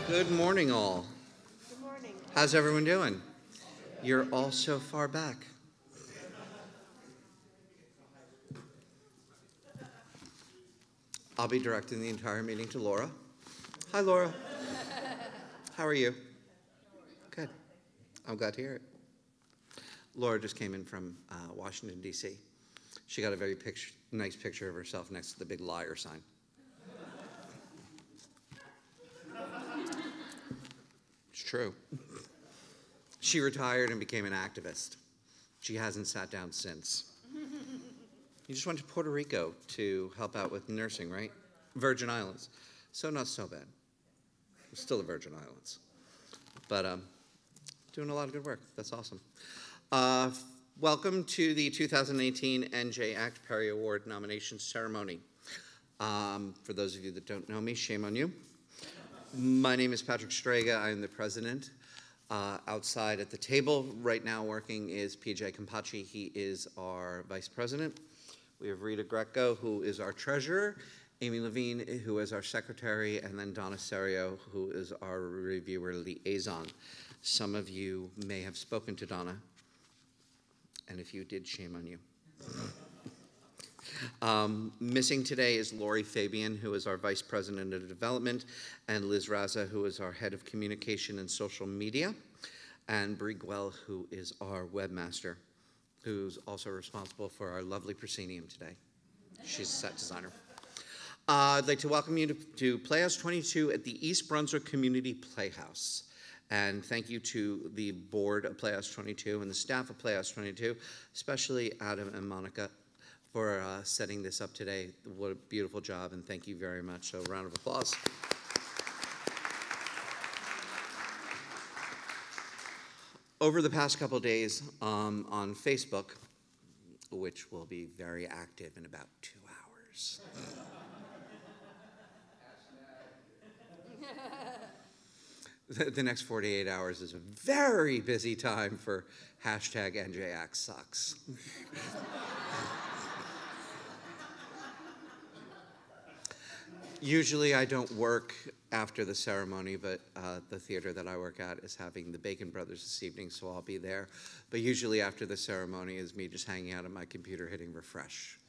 Good morning, all. Good morning. How's everyone doing? You're all so far back. I'll be directing the entire meeting to Laura. Hi, Laura. How are you? Good. I'm glad to hear it. Laura just came in from Washington, D.C. She got a very nice picture of herself next to the big liar sign. It's true. She retired and became an activist. She hasn't sat down since. You just went to Puerto Rico to help out with nursing, right? Virgin Islands. So not so bad. Still the Virgin Islands. But doing a lot of good work. That's awesome. Welcome to the 2018 NJACT Perry Award nomination ceremony. For those of you that don't know me, shame on you. My name is Patrick Strega. I am the president. Outside at the table right now working is PJ Campacci. He is our vice president. We have Rita Greco, who is our treasurer, Amy Levine, who is our secretary, and then Donna Serio, who is our reviewer liaison. Some of you may have spoken to Donna, and if you did, shame on you. Missing today is Lori Fabian, who is our Vice President of Development, and Liz Raza, who is our Head of Communication and Social Media, and Brie Guell, who is our Webmaster, who's also responsible for our lovely proscenium today. She's a set designer. I'd like to welcome you to Playhouse 22 at the East Brunswick Community Playhouse. And thank you to the board of Playhouse 22 and the staff of Playhouse 22, especially Adam and Monica, for setting this up today. What a beautiful job, and thank you very much. So a round of applause. Over the past couple of days on Facebook, which will be very active in about 2 hours. The next 48 hours is a very busy time for hashtag NJACT sucks. Usually I don't work after the ceremony, but the theater that I work at is having the Bacon Brothers this evening, so I'll be there. But usually after the ceremony is me just hanging out on my computer hitting refresh.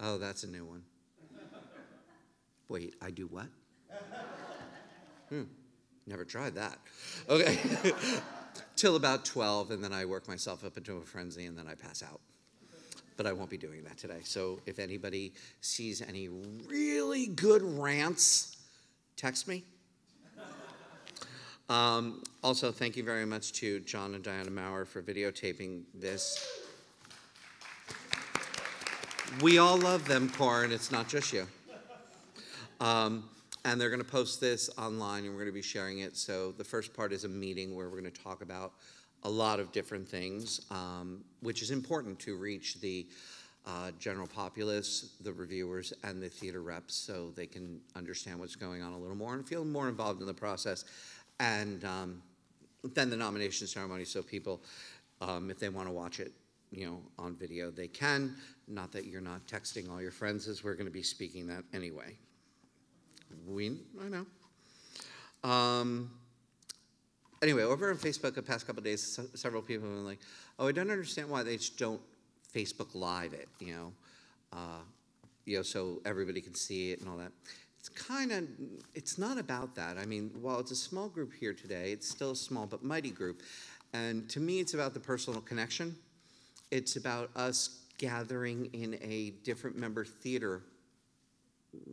Oh, that's a new one. Wait, I do what? Never tried that. Okay. Till about 12, and then I work myself up into a frenzy, and then I pass out. But I won't be doing that today. So if anybody sees any really good rants, text me. Also, thank you very much to John and Diana Maurer for videotaping this. We all love them, Corin. It's not just you. And they're going to post this online, and we're going to be sharing it. So the first part is a meeting where we're going to talk about a lot of different things, which is important to reach the general populace, the reviewers, and the theater reps so they can understand what's going on a little more and feel more involved in the process. And then the nomination ceremony, so people, if they want to watch it, on video, they can. Not that you're not texting all your friends, as we're going to be speaking that anyway. I know. Anyway, over on Facebook the past couple of days, several people have been like, oh, I don't understand why they just don't Facebook Live it, so everybody can see it and all that. It's not about that. I mean, while it's a small group here today, it's still a small but mighty group. And to me, it's about the personal connection. It's about us gathering in a different member theater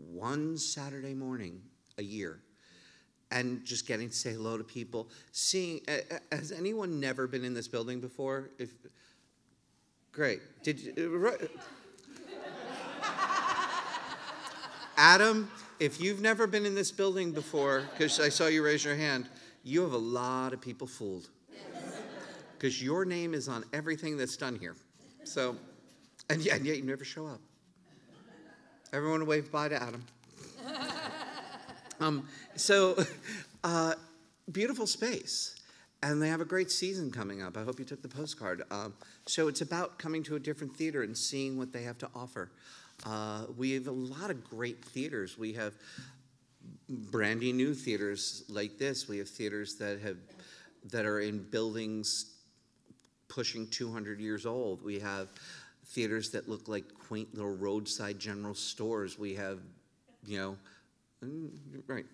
one Saturday morning a year and just getting to say hello to people. Has anyone never been in this building before? Great. Adam, if you've never been in this building before, because I saw you raise your hand, you have a lot of people fooled. Because your name is on everything that's done here. So, and yet you never show up. Everyone wave bye to Adam. Beautiful space. And they have a great season coming up. I hope you took the postcard. So it's about coming to a different theater and seeing what they have to offer. We have a lot of great theaters. We have brandy new theaters like this. We have theaters that are in buildings pushing 200 years old. We have theaters that look like quaint little roadside general stores. We have, right.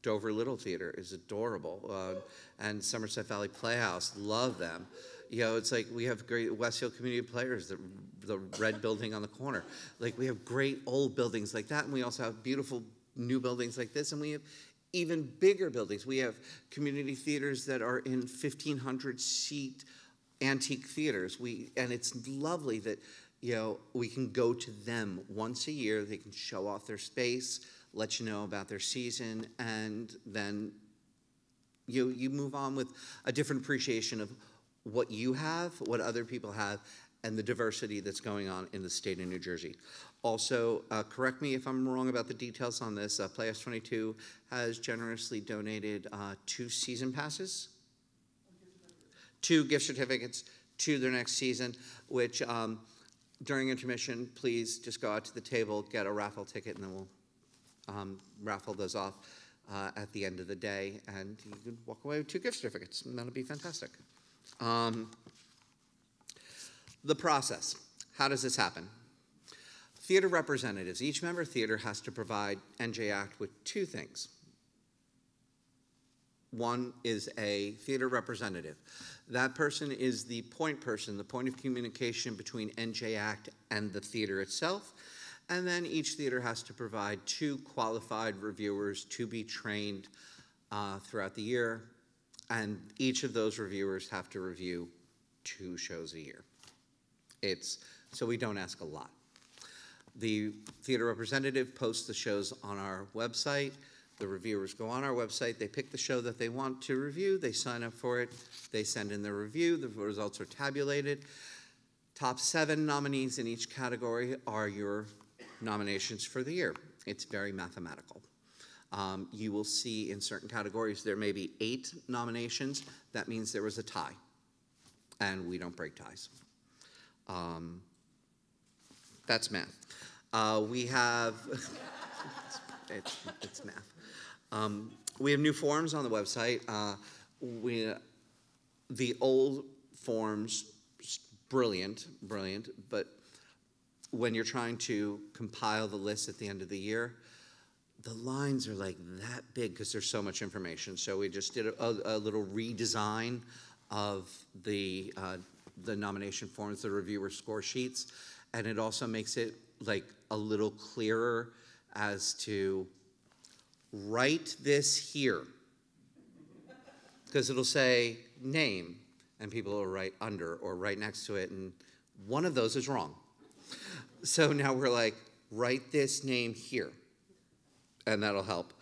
Dover Little Theater is adorable. And Somerset Valley Playhouse, love them. It's like we have great Westfield Community Players, the red building on the corner. Like we have great old buildings like that, and we also have beautiful new buildings like this, and we have even bigger buildings. We have community theaters that are in 1,500 seat antique theaters. And it's lovely that we can go to them once a year. They can show off their space, let you know about their season, and then you move on with a different appreciation of what you have, what other people have, and the diversity that's going on in the state of New Jersey. Also, correct me if I'm wrong about the details on this, Playhouse 22 has generously donated 2 season passes, 2 gift certificates to their next season, which during intermission, please just go out to the table, get a raffle ticket, and then we'll raffle those off at the end of the day, and you can walk away with 2 gift certificates, and that'll be fantastic. The process. How does this happen? Theater representatives. Each member theater has to provide NJACT with 2 things. One is a theater representative. That person is the point person, the point of communication between NJACT and the theater itself. And then each theater has to provide 2 qualified reviewers to be trained throughout the year. And each of those reviewers have to review 2 shows a year. So we don't ask a lot. The theater representative posts the shows on our website. The reviewers go on our website. They pick the show that they want to review. They sign up for it. They send in their review. The results are tabulated. Top 7 nominees in each category are your nominations for the year. It's very mathematical. You will see in certain categories there may be 8 nominations. That means there was a tie, and we don't break ties. That's math. We have, it's math. We have new forms on the website. The old forms, brilliant, but when you're trying to compile the list at the end of the year, the lines are like that big because there's so much information. So we just did a little redesign of the nomination forms, the reviewer score sheets, and it also makes it like a little clearer as to write this here, because it'll say name, and people will write under or right next to it, and one of those is wrong. So now we're like, write this name here, and that'll help.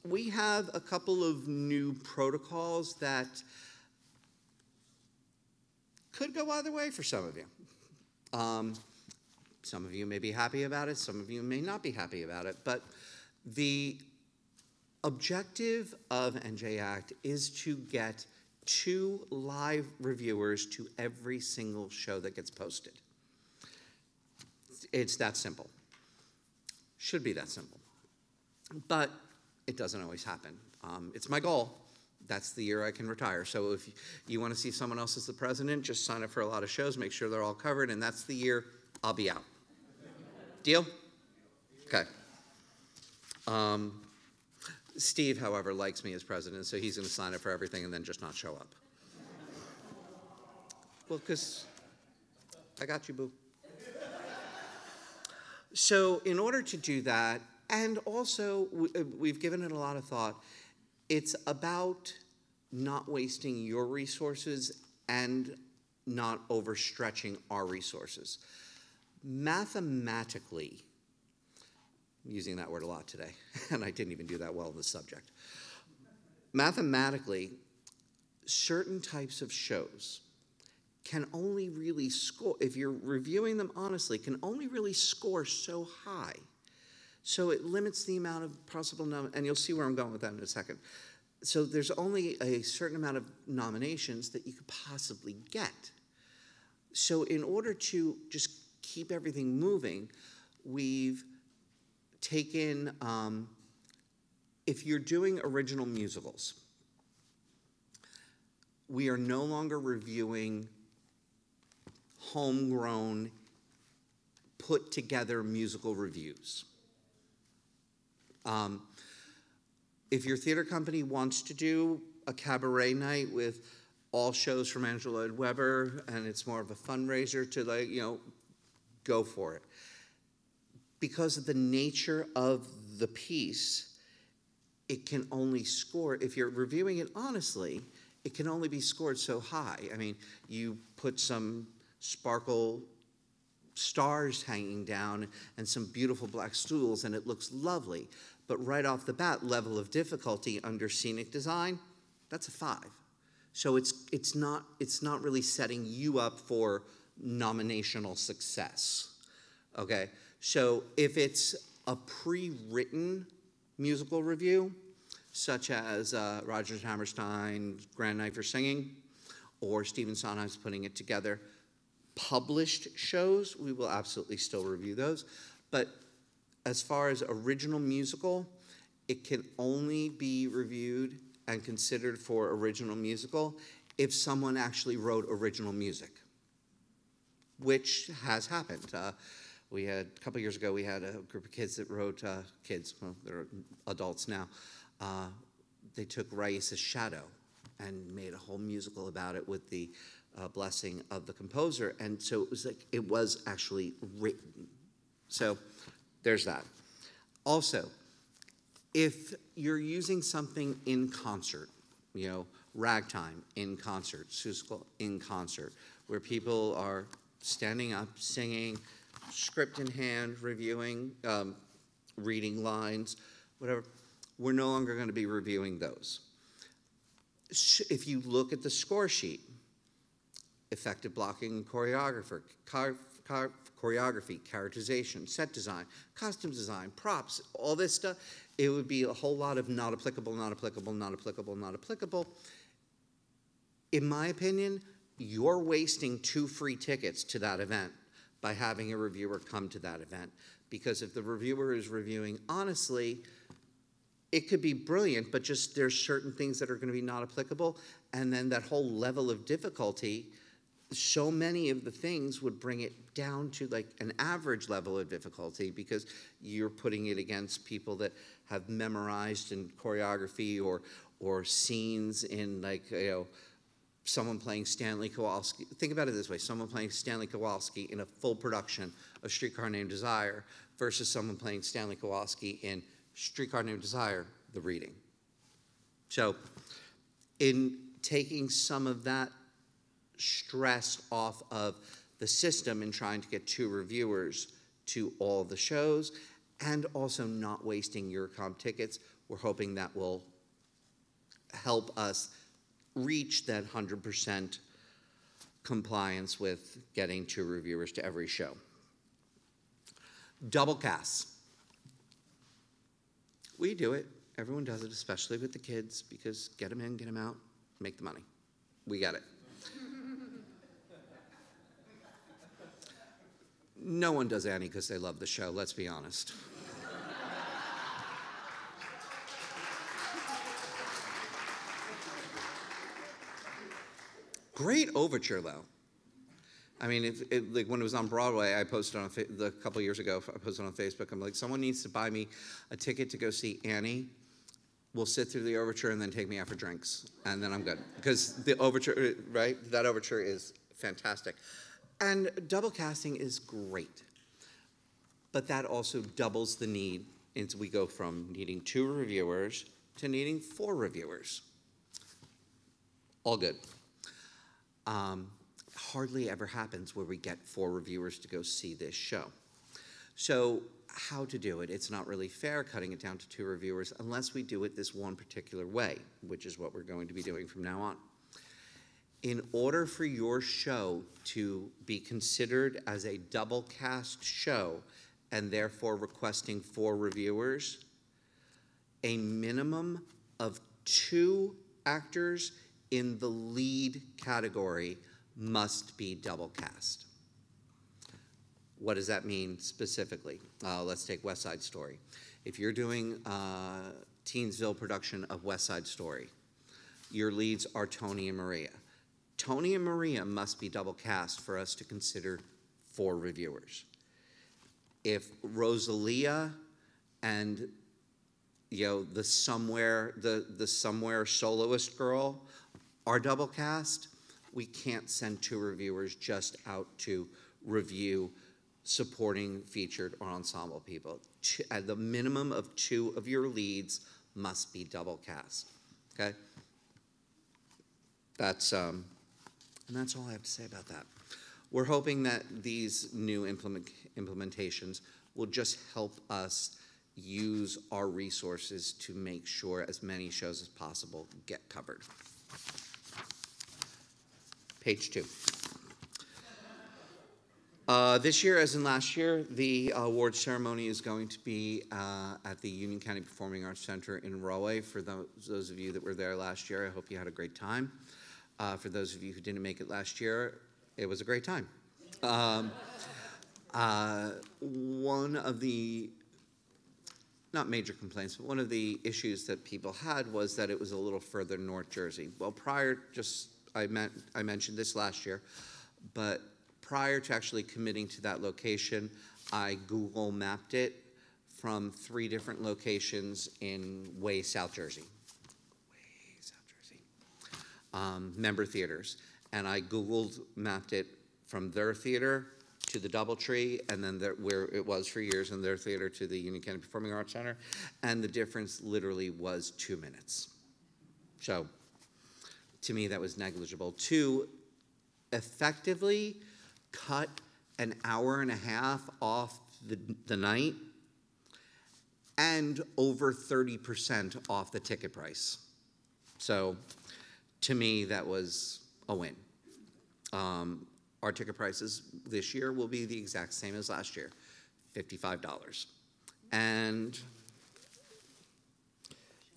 We have a couple of new protocols that could go either way for some of you. Some of you may be happy about it, some of you may not be happy about it, but the objective of NJACT is to get 2 live reviewers to every single show that gets posted. It's that simple. Should be that simple. But it doesn't always happen. It's my goal. That's the year I can retire. So if you want to see someone else as the president, just sign up for a lot of shows, make sure they're all covered, and that's the year I'll be out. Deal? Okay. Steve, however, likes me as president, so he's going to sign up for everything and then just not show up. Well, because I got you, boo. So in order to do that, and also we've given it a lot of thought, it's about not wasting your resources and not overstretching our resources. Mathematically, I'm using that word a lot today, and I didn't even do that well in the subject. Mathematically, certain types of shows can only really score, if you're reviewing them honestly, can only really score so high. So it limits the amount of possible, and you'll see where I'm going with that in a second. So there's only a certain amount of nominations that you could possibly get. So in order to just keep everything moving, we've taken, if you're doing original musicals, we are no longer reviewing homegrown, put together musical reviews. If your theater company wants to do a cabaret night with all shows from Andrew Lloyd Webber, and it's more of a fundraiser to, like, you know, go for it. Because of the nature of the piece, it can only score, if you're reviewing it honestly, it can only be scored so high. I mean, you put some sparkle stars hanging down and some beautiful black stools, and it looks lovely. But right off the bat, level of difficulty under scenic design, that's a 5. So it's not really setting you up for nominational success. Okay? So if it's a pre-written musical review, such as Rodgers and Hammerstein's Grand Night for Singing, or Stephen Sondheim's putting it together, published shows, we will absolutely still review those. But as far as original musical, it can only be reviewed and considered for original musical if someone actually wrote original music, which has happened. We had, a couple years ago, we had a group of kids that wrote, well, they're adults now. They took Rais's Shadow and made a whole musical about it with the blessing of the composer. And so it was like, it was actually written. So there's that. Also, if you're using something in concert, you know, ragtime in concert, Seussical in concert, where people are standing up, singing, script in hand, reviewing, reading lines, whatever, we're no longer going to be reviewing those. If you look at the score sheet, effective blocking and choreography, characterization, set design, costume design, props, all this stuff, it would be a whole lot of not applicable, not applicable, not applicable, not applicable. In my opinion, you're wasting 2 free tickets to that event by having a reviewer come to that event. Because if the reviewer is reviewing honestly, it could be brilliant, but just there's certain things that are going to be not applicable, and then that whole level of difficulty, so many of the things would bring it down to like an average level of difficulty, because you're putting it against people that have memorized in choreography or scenes in, like, you know, someone playing Stanley Kowalski. Think about it this way: someone playing Stanley Kowalski in a full production of Streetcar Named Desire versus someone playing Stanley Kowalski in Streetcar Named Desire, the reading. So in taking some of that stress off of the system and trying to get 2 reviewers to all the shows, and also not wasting your comp tickets, we're hoping that will help us reach that 100% compliance with getting 2 reviewers to every show. Double casts. We do it. Everyone does it, especially with the kids, because get them in, get them out, make the money. We get it. No one does Annie because they love the show, let's be honest. Great overture, though. I mean, like when it was on Broadway, I posted on a couple years ago, I posted on Facebook, I'm like, someone needs to buy me a ticket to go see Annie. We'll sit through the overture and then take me out for drinks, and then I'm good. Because the overture, right, that overture is fantastic. And double casting is great. But that also doubles the need, and we go from needing 2 reviewers to needing 4 reviewers. All good. Hardly ever happens where we get 4 reviewers to go see this show. So how to do it? It's not really fair cutting it down to 2 reviewers unless we do it this one particular way, which is what we're going to be doing from now on. In order for your show to be considered as a double cast show and therefore requesting 4 reviewers, a minimum of 2 actors in the lead category must be double cast. What does that mean specifically? Let's take West Side Story. If you're doing Teensville production of West Side Story, your leads are Tony and Maria. Tony and Maria must be double cast for us to consider 4 reviewers. If Rosalia and the somewhere soloist girl are double cast, we can't send 2 reviewers just out to review supporting, featured, or ensemble people. At the minimum of 2 of your leads must be double cast. Okay? That's and that's all I have to say about that. We're hoping that these new implementations will just help us use our resources to make sure as many shows as possible get covered. Page 2. This year, as in last year, the award ceremony is going to be at the Union County Performing Arts Center in Rahway. For those of you that were there last year, I hope you had a great time. For those of you who didn't make it last year, it was a great time. One of the, not major complaints, but one of the issues that people had was that it was a little further North Jersey. Well, I mentioned this last year, but prior to actually committing to that location, I Google mapped it from 3 different locations in way South Jersey. Member theaters. And I Googled mapped it from their theater to the DoubleTree, and then where it was for years in their theater to the Union County Performing Arts Center, and the difference literally was 2 minutes. So, to me, that was negligible. To effectively cut an hour and a half off the night and over 30% off the ticket price. So, to me, that was a win. Our ticket prices this year will be the exact same as last year, $55. And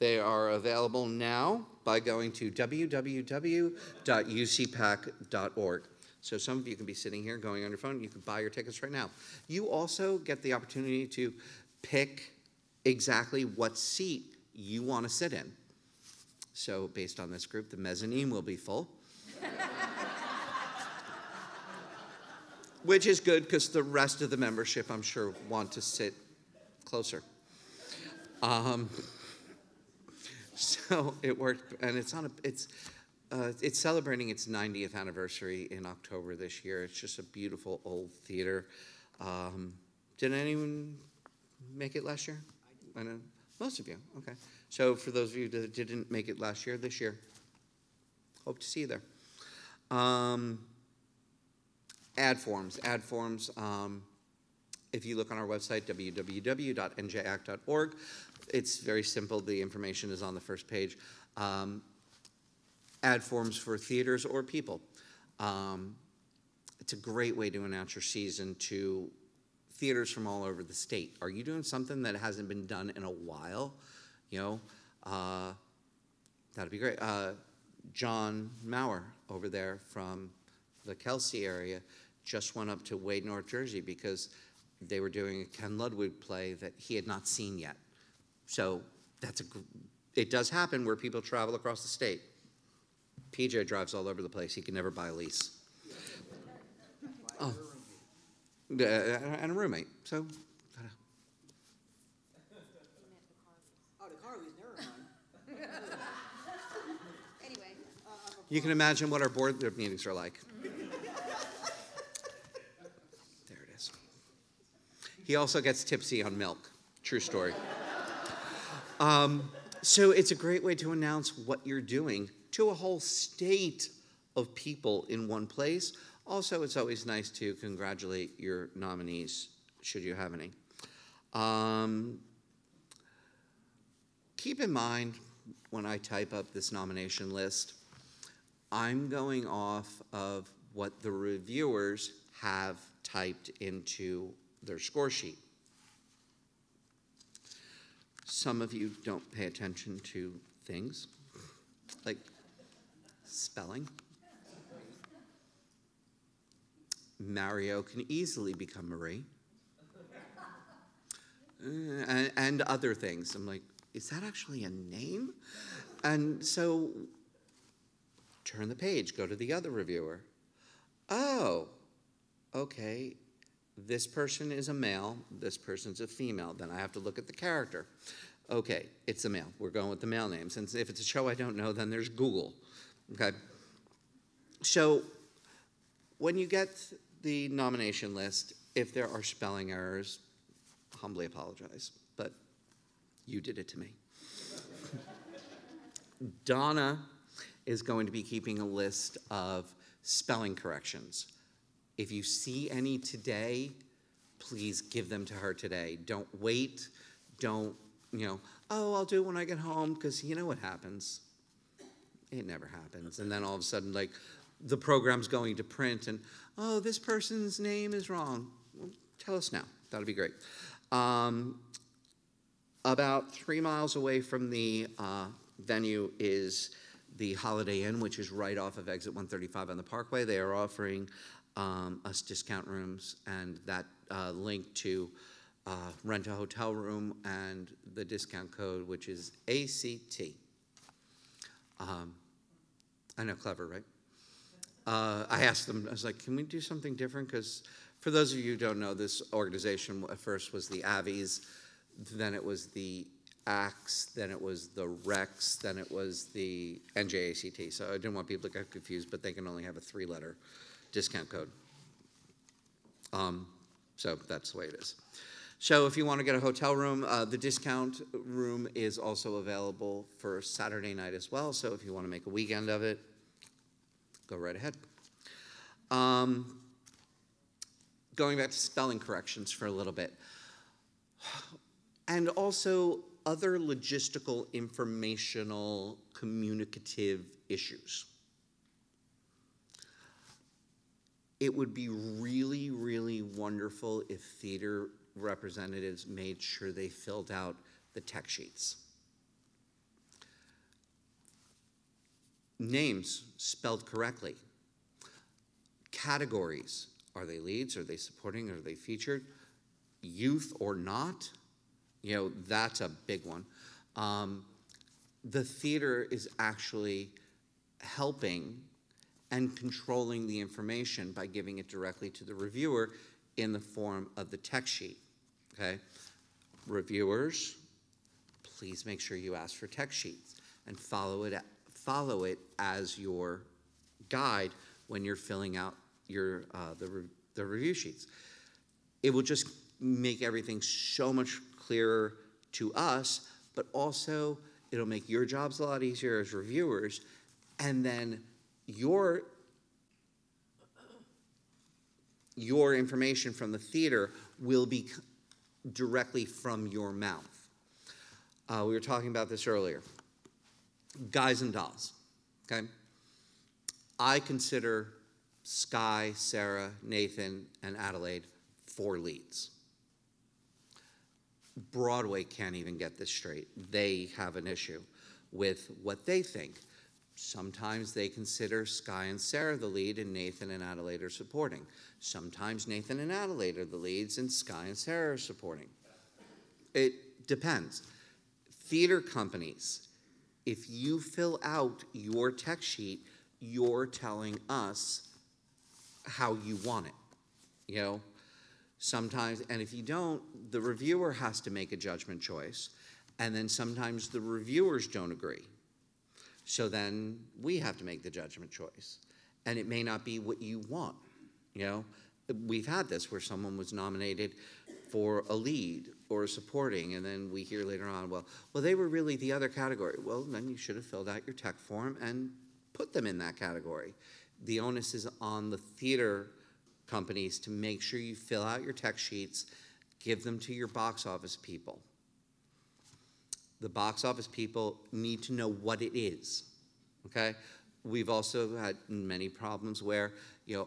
they are available now by going to www.ucpac.org. So some of you can be sitting here going on your phone. You can buy your tickets right now. You also get the opportunity to pick exactly what seat you want to sit in. So based on this group, the mezzanine will be full. Which is good because the rest of the membership, I'm sure, want to sit closer. So it worked, and it's celebrating its 90th anniversary in October this year. It's just a beautiful old theater. Did anyone make it last year? I know most of you. Okay. So for those of you that didn't make it last year, this year, hope to see you there. Ad forms. If you look on our website, www.NJACT.org, it's very simple. The information is on the first page. Ad forms for theaters or people. It's a great way to announce your season to theaters from all over the state. Are you doing something that hasn't been done in a while? That'd be great. John Maurer over there from the Kelsey area just went up to Wade, North Jersey because they were doing a Ken Ludwig play that he had not seen yet. So it does happen where people travel across the state. PJ drives all over the place. He can never buy a lease. Oh. And a roommate. So. Oh, the Carleys, never mind. Anyway. You can imagine what our board meetings are like. There it is. He also gets tipsy on milk. True story. So it's a great way to announce what you're doing to a whole state of people in one place. Also, it's always nice to congratulate your nominees, should you have any. Keep in mind, when I type up this nomination list, I'm going off of what the reviewers have typed into their score sheet. Some of you don't pay attention to things like spelling. Mario can easily become Marie. And other things. I'm like, is that actually a name? And so, turn the page, go to the other reviewer. Oh, okay, this person is a male, this person's a female. Then I have to look at the character. Okay, it's a male. We're going with the male names. And if it's a show I don't know, then there's Google. Okay? So, when you get the nomination list, if there are spelling errors, humbly apologize, but you did it to me. Donna is going to be keeping a list of spelling corrections. If you see any today, please give them to her today. Don't wait. Don't, oh, I'll do it when I get home, because you know what happens. It never happens. And then all of a sudden, like, the program's going to print, and, oh, this person's name is wrong. Well, tell us now. That'll be great. About 3 miles away from the venue is the Holiday Inn, which is right off of exit 135 on the Parkway. They are offering us discount rooms, and that link to rent a hotel room and the discount code, which is ACT. I know, clever, right? I asked them, I was like, can we do something different? Because for those of you who don't know, this organization at first was the Avies, then it was the ACTS, then it was the REX, then it was the NJACT. So I didn't want people to get confused, but they can only have a 3-letter discount code. So that's the way it is. So if you want to get a hotel room, the discount room is also available for Saturday night as well. So if you want to make a weekend of it, go right ahead. Going back to spelling corrections for a little bit. And also other logistical, informational, communicative issues. It would be really, really wonderful if theater representatives made sure they filled out the tech sheets. Names spelled correctly. Categories. Are they leads? Are they supporting? Are they featured? Youth or not? That's a big one. The theater is actually helping and controlling the information by giving it directly to the reviewer in the form of the text sheet, okay? Reviewers, please make sure you ask for text sheets and follow it as your guide when you're filling out your the review sheets. It will just make everything so much clearer to us, but also it'll make your jobs a lot easier as reviewers, and then your information from the theater will be directly from your mouth. We were talking about this earlier. Guys and dolls, okay? I consider Sky, Sarah, Nathan, and Adelaide 4 leads. Broadway can't even get this straight. They have an issue with what they think. Sometimes they consider Sky and Sarah the lead, and Nathan and Adelaide are supporting. Sometimes Nathan and Adelaide are the leads, and Sky and Sarah are supporting. It depends. Theater companies, if you fill out your text sheet, you're telling us how you want it, Sometimes, and if you don't, the reviewer has to make a judgment choice, and then sometimes the reviewers don't agree. So then we have to make the judgment choice, and it may not be what you want, We've had this where someone was nominated for a lead or a supporting, and then we hear later on, well, they were really the other category. Well, then you should have filled out your tech form and put them in that category. The onus is on the theater companies to make sure you fill out your tech sheets, give them to your box office people. The box office people need to know what it is, okay? We've also had many problems where,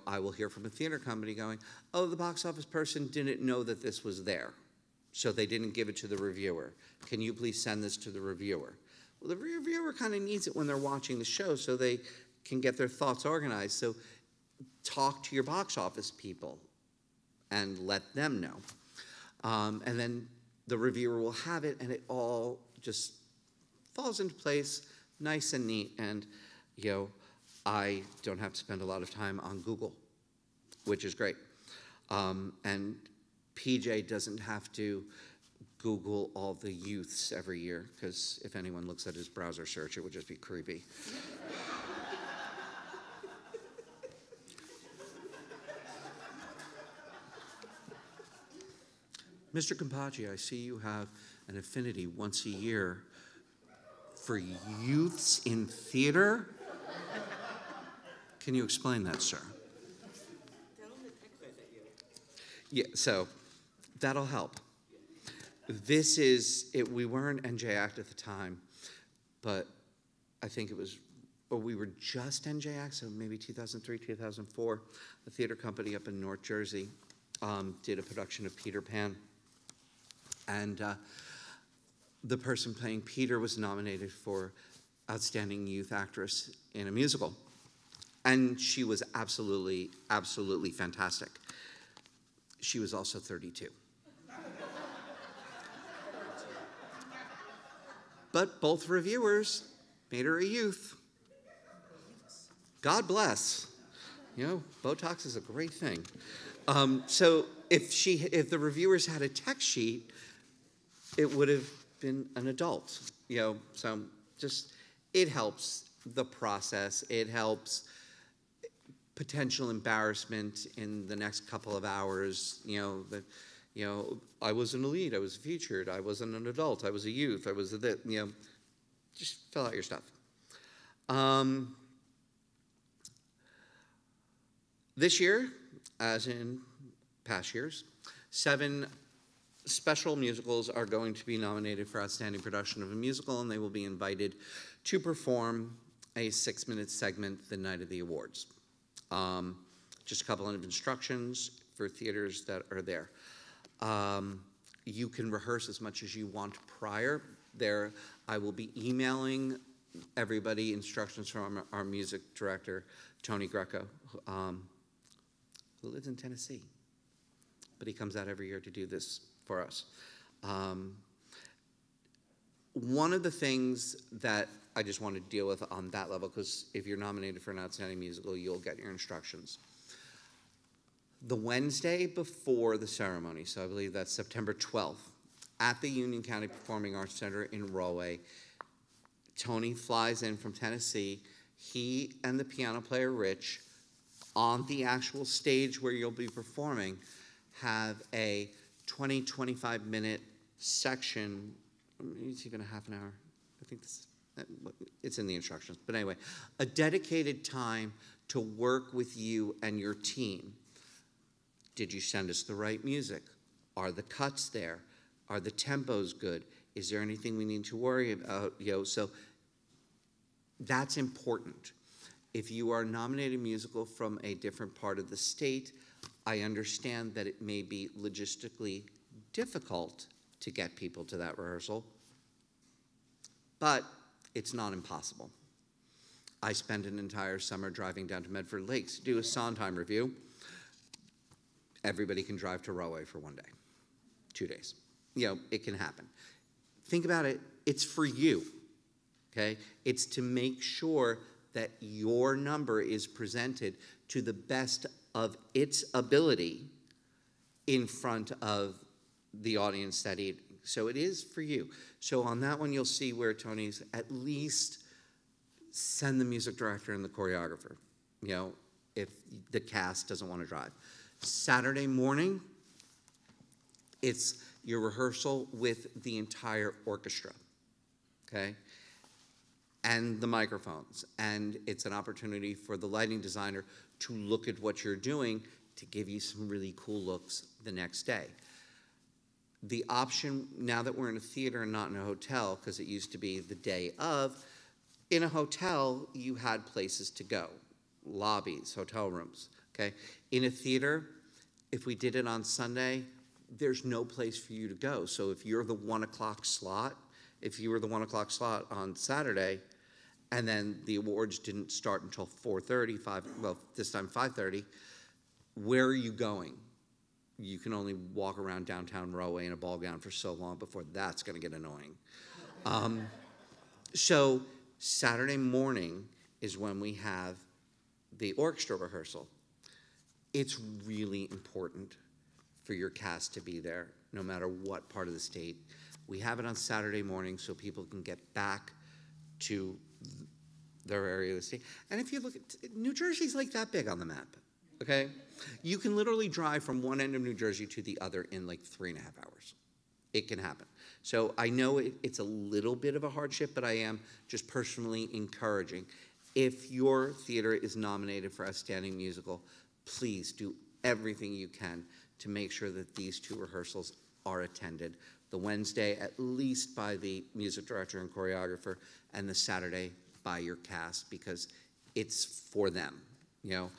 I will hear from a theater company going, oh, the box office person didn't know that this was there, so they didn't give it to the reviewer. Can you please send this to the reviewer? Well, the reviewer kind of needs it when they're watching the show so they can get their thoughts organized. So talk to your box office people and let them know. And then the reviewer will have it, and it all just falls into place, nice and neat. And, you know, I don't have to spend a lot of time on Google, which is great. And PJ doesn't have to Google all the youths every year, because if anyone looks at his browser search, it would just be creepy. Mr. Campaggi, I see you have an affinity once a year for youths in theater. Can you explain that, sir? Yeah, so that'll help. This is, we weren't NJACT at the time, but I think it was, or we were just NJACT, so maybe 2003, 2004. The theater company up in North Jersey did a production of Peter Pan. And the person playing Peter was nominated for Outstanding Youth Actress in a Musical. And she was absolutely, absolutely fantastic. She was also 32. But both reviewers made her a youth. God bless. You know, Botox is a great thing. So if the reviewers had a text sheet, it would have been an adult. You know, so just, it helps the process. It helps potential embarrassment in the next couple of hours. You know, I wasn't a lead, I was featured, I wasn't an adult, I was a youth, I was a that, you know, just fill out your stuff. This year, as in past years, 7 special musicals are going to be nominated for Outstanding Production of a Musical, and they will be invited to perform a 6-minute segment the night of the awards. Just a couple of instructions for theaters that are there. You can rehearse as much as you want prior. I will be emailing everybody instructions from our music director, Tony Greco, who lives in Tennessee, but he comes out every year to do this for us. One of the things that I just want to deal with on that level, because if you're nominated for an Outstanding Musical, you'll get your instructions. The Wednesday before the ceremony, so I believe that's September 12th, at the Union County Performing Arts Center in Rahway, Tony flies in from Tennessee. He and the piano player, Rich, on the actual stage where you'll be performing, have a 20, 25-minute section. It's even a half an hour. I think it's in the instructions. But anyway, a dedicated time to work with you and your team. Did you send us the right music? Are the cuts there? Are the tempos good? Is there anything we need to worry about? You know, so that's important. If you are nominated musical from a different part of the state, I understand that it may be logistically difficult to get people to that rehearsal, but it's not impossible. I spent an entire summer driving down to Medford Lakes to do a Sondheim review. Everybody can drive to Rahway for 1 day, 2 days. You know, it can happen. Think about it, it's for you, okay? It's to make sure that your number is presented to the best of its ability in front of the audience that evening. So it is for you. So on that one, you'll see where Tony's at least send the music director and the choreographer, you know, if the cast doesn't want to drive. Saturday morning, it's your rehearsal with the entire orchestra, okay? And the microphones. And it's an opportunity for the lighting designer to look at what you're doing to give you some really cool looks the next day. The option, now that we're in a theater and not in a hotel, because it used to be the day of, in a hotel, you had places to go, lobbies, hotel rooms, okay? In a theater, if we did it on Sunday, there's no place for you to go. So if you're the 1 o'clock slot, if you were the 1 o'clock slot on Saturday, and then the awards didn't start until 4:30, well, this time 5:30, where are you going? You can only walk around downtown Rahway in a ball gown for so long before that's going to get annoying. So Saturday morning is when we have the orchestra rehearsal. It's really important for your cast to be there, no matter what part of the state. We have it on Saturday morning so people can get back to their area of the state. And if you look at, New Jersey's like that big on the map, okay? You can literally drive from one end of New Jersey to the other in like 3.5 hours. It can happen. So I know it's a little bit of a hardship, but I am just personally encouraging. If your theater is nominated for Outstanding Musical, please do everything you can to make sure that these two rehearsals are attended. The Wednesday, at least by the music director and choreographer, and the Saturday by your cast, because it's for them. You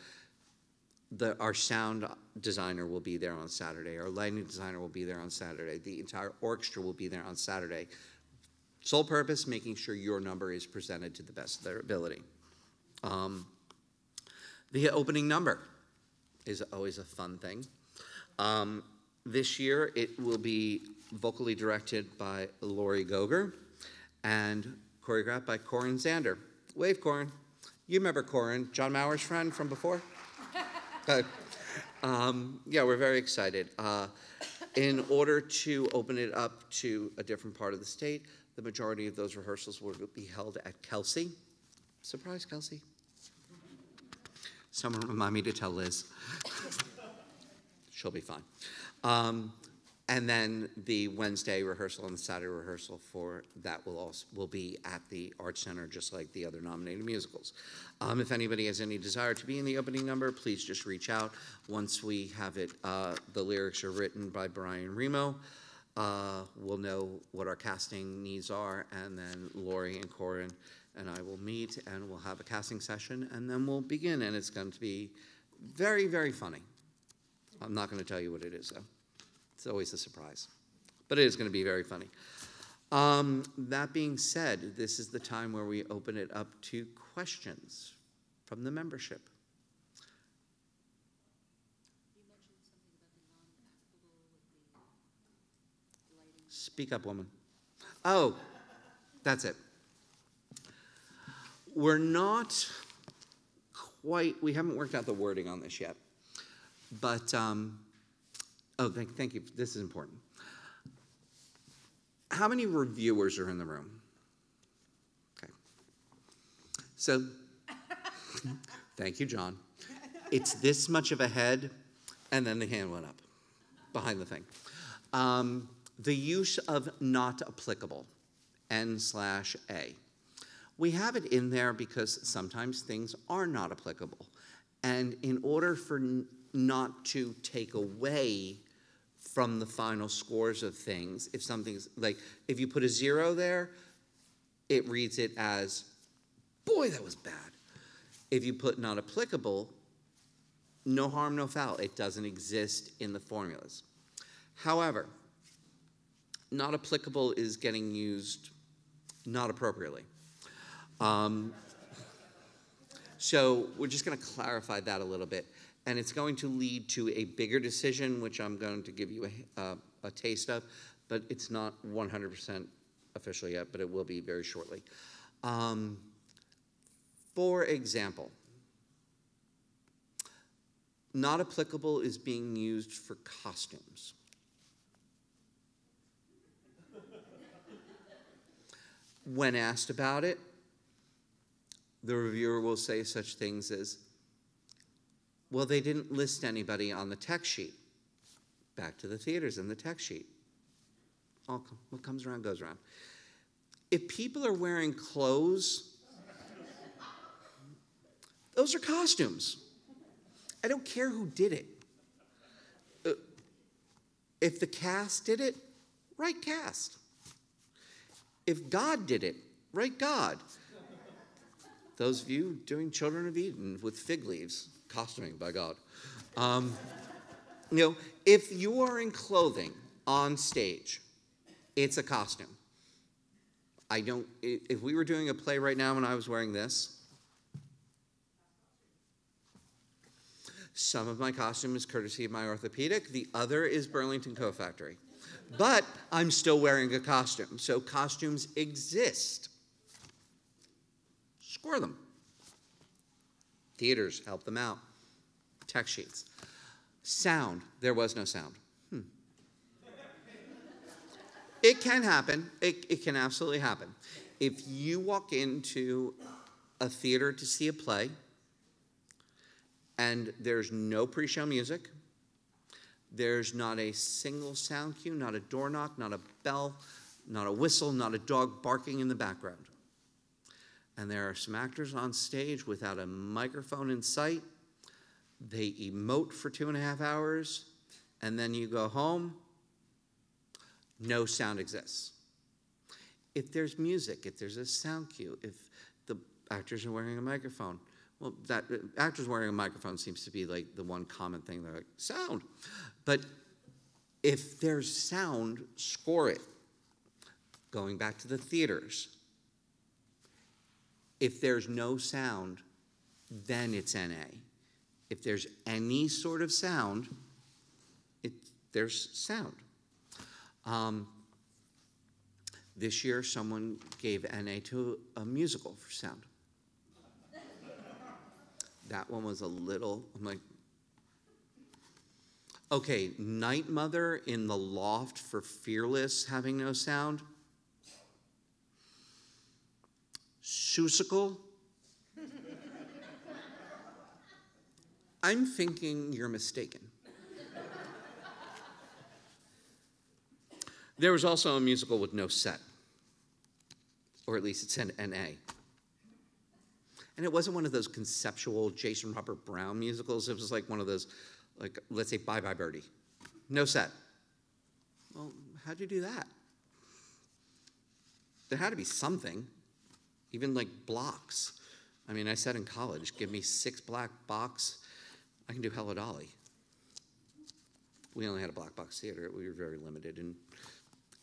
know, our sound designer will be there on Saturday. Our lighting designer will be there on Saturday. The entire orchestra will be there on Saturday. Sole purpose, making sure your number is presented to the best of their ability. The opening number is always a fun thing. This year, it will be vocally directed by Lori Goger and choreographed by Corin Zander. Wave, Corin. You remember Corin, John Maurer's friend from before? Yeah, we're very excited. In order to open it up to a different part of the state, the majority of those rehearsals will be held at Kelsey. Surprise, Kelsey. Someone remind me to tell Liz. She'll be fine. And then the Wednesday rehearsal and the Saturday rehearsal for that will be at the Arts Center, just like the other nominated musicals. If anybody has any desire to be in the opening number, please just reach out. Once we have it, the lyrics are written by Brian Remo. We'll know what our casting needs are, and then Lori and Corin and I will meet, and we'll have a casting session, and then we'll begin, and it's going to be very, very funny. I'm not going to tell you what it is, though. It's always a surprise. But it is going to be very funny. That being said, this is the time where we open it up to questions from the membership. You mentioned something about the non-applicable with the lighting. Speak up, woman. Oh, that's it. We're not quite, we haven't worked out the wording on this yet. But, oh, thank you. This is important. How many reviewers are in the room? Okay. So, thank you, John. It's this much of a head, and then the hand went up behind the thing. The use of not applicable, N/A. We have it in there because sometimes things are not applicable. And in order for not to take away from the final scores of things, if something's like, if you put a 0 there, it reads it as, boy, that was bad. If you put not applicable, no harm, no foul. It doesn't exist in the formulas. However, not applicable is getting used not appropriately. So we're just going to clarify that a little bit. And it's going to lead to a bigger decision, which I'm going to give you a taste of, but it's not 100% official yet, but it will be very shortly. For example, not applicable is being used for costumes. When asked about it, the reviewer will say such things as, well, they didn't list anybody on the text sheet. Back to the theaters and the text sheet. What comes around goes around. If people are wearing clothes, those are costumes. I don't care who did it. If the cast did it, write cast. If God did it, write God. Those of you doing Children of Eden with fig leaves, costuming by God. If you are in clothing on stage, it's a costume. If we were doing a play right now and I was wearing this, some of my costume is courtesy of my orthopedic, the other is Burlington Coat Factory. But I'm still wearing a costume, so costumes exist. Score them. Theaters, help them out. Text sheets. Sound, there was no sound. It can happen. It can absolutely happen. If you walk into a theater to see a play and there's no pre-show music, there's not a single sound cue, not a door knock, not a bell, not a whistle, not a dog barking in the background, and there are some actors on stage without a microphone in sight, they emote for 2.5 hours, and then you go home, no sound exists. If there's music, if there's a sound cue, if the actors are wearing a microphone, well, that actors wearing a microphone seems to be like the one common thing. They're like, sound. But if there's sound, score it. Going back to the theaters. If there's no sound, then it's NA. If there's any sort of sound, there's sound. This year, someone gave NA to a musical for sound. That one was a little, I'm like, okay, Night Mother in the loft for Fearless having no sound. Seussical. I'm thinking you're mistaken. There was also a musical with no set, or at least it said NA. And it wasn't one of those conceptual Jason Robert Brown musicals. It was like one of those, like, let's say, Bye Bye Birdie. No set. Well, how'd you do that? There had to be something, even like blocks. I mean, I said in college, give me 6 black box, I can do Hello Dolly. We only had a black box theater. We were very limited, and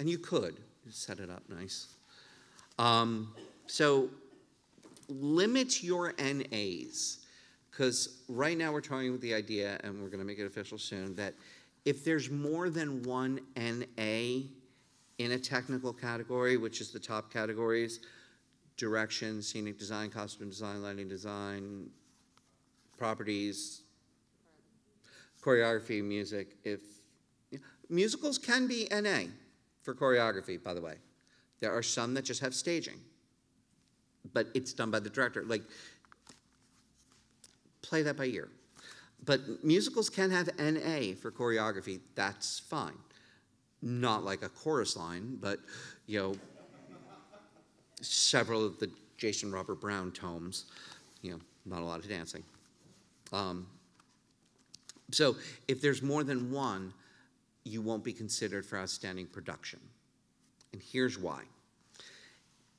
you could set it up nice. So limit your NAs, because right now we're toying with the idea, and we're going to make it official soon, that if there's more than one NA in a technical category, which is the top categories, direction, scenic design, costume design, lighting design, properties, choreography, music. Musicals can be NA for choreography, by the way. There are some that just have staging, but it's done by the director. Like, play that by ear. But musicals can have NA for choreography. That's fine. Not like a chorus line, but, you know, several of the Jason Robert Brown tomes, you know, not a lot of dancing. So if there's more than one, you won't be considered for outstanding production. And here's why.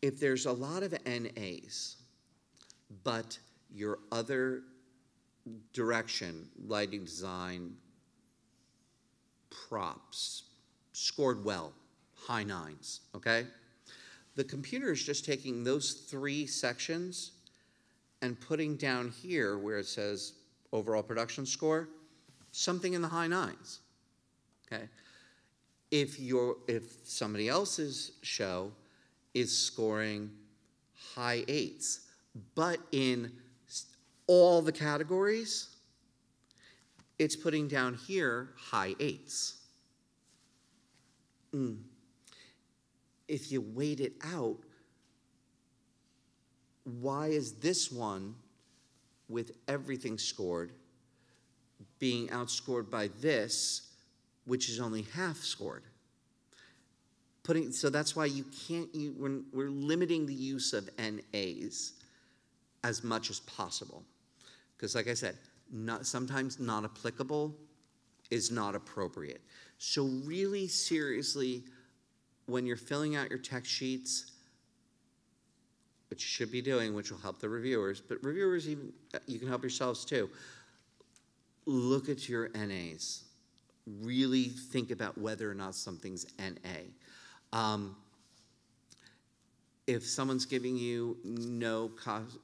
If there's a lot of NAs, but your other direction, lighting design, props, scored well, high 9s, okay? The computer is just taking those 3 sections and putting down here where it says overall production score, something in the high 9s, okay? If somebody else's show is scoring high 8s, but in all the categories, it's putting down here high 8s. If you wait it out, why is this one with everything scored being outscored by this, which is only half scored? So that's why you can't, we're limiting the use of NAs as much as possible. Because like I said, sometimes not applicable is not appropriate. So really seriously, when you're filling out your text sheets, which you should be doing, which will help the reviewers, but reviewers, even you can help yourselves too. Look at your NAs. Really think about whether or not something's NA. if someone's giving you no cost,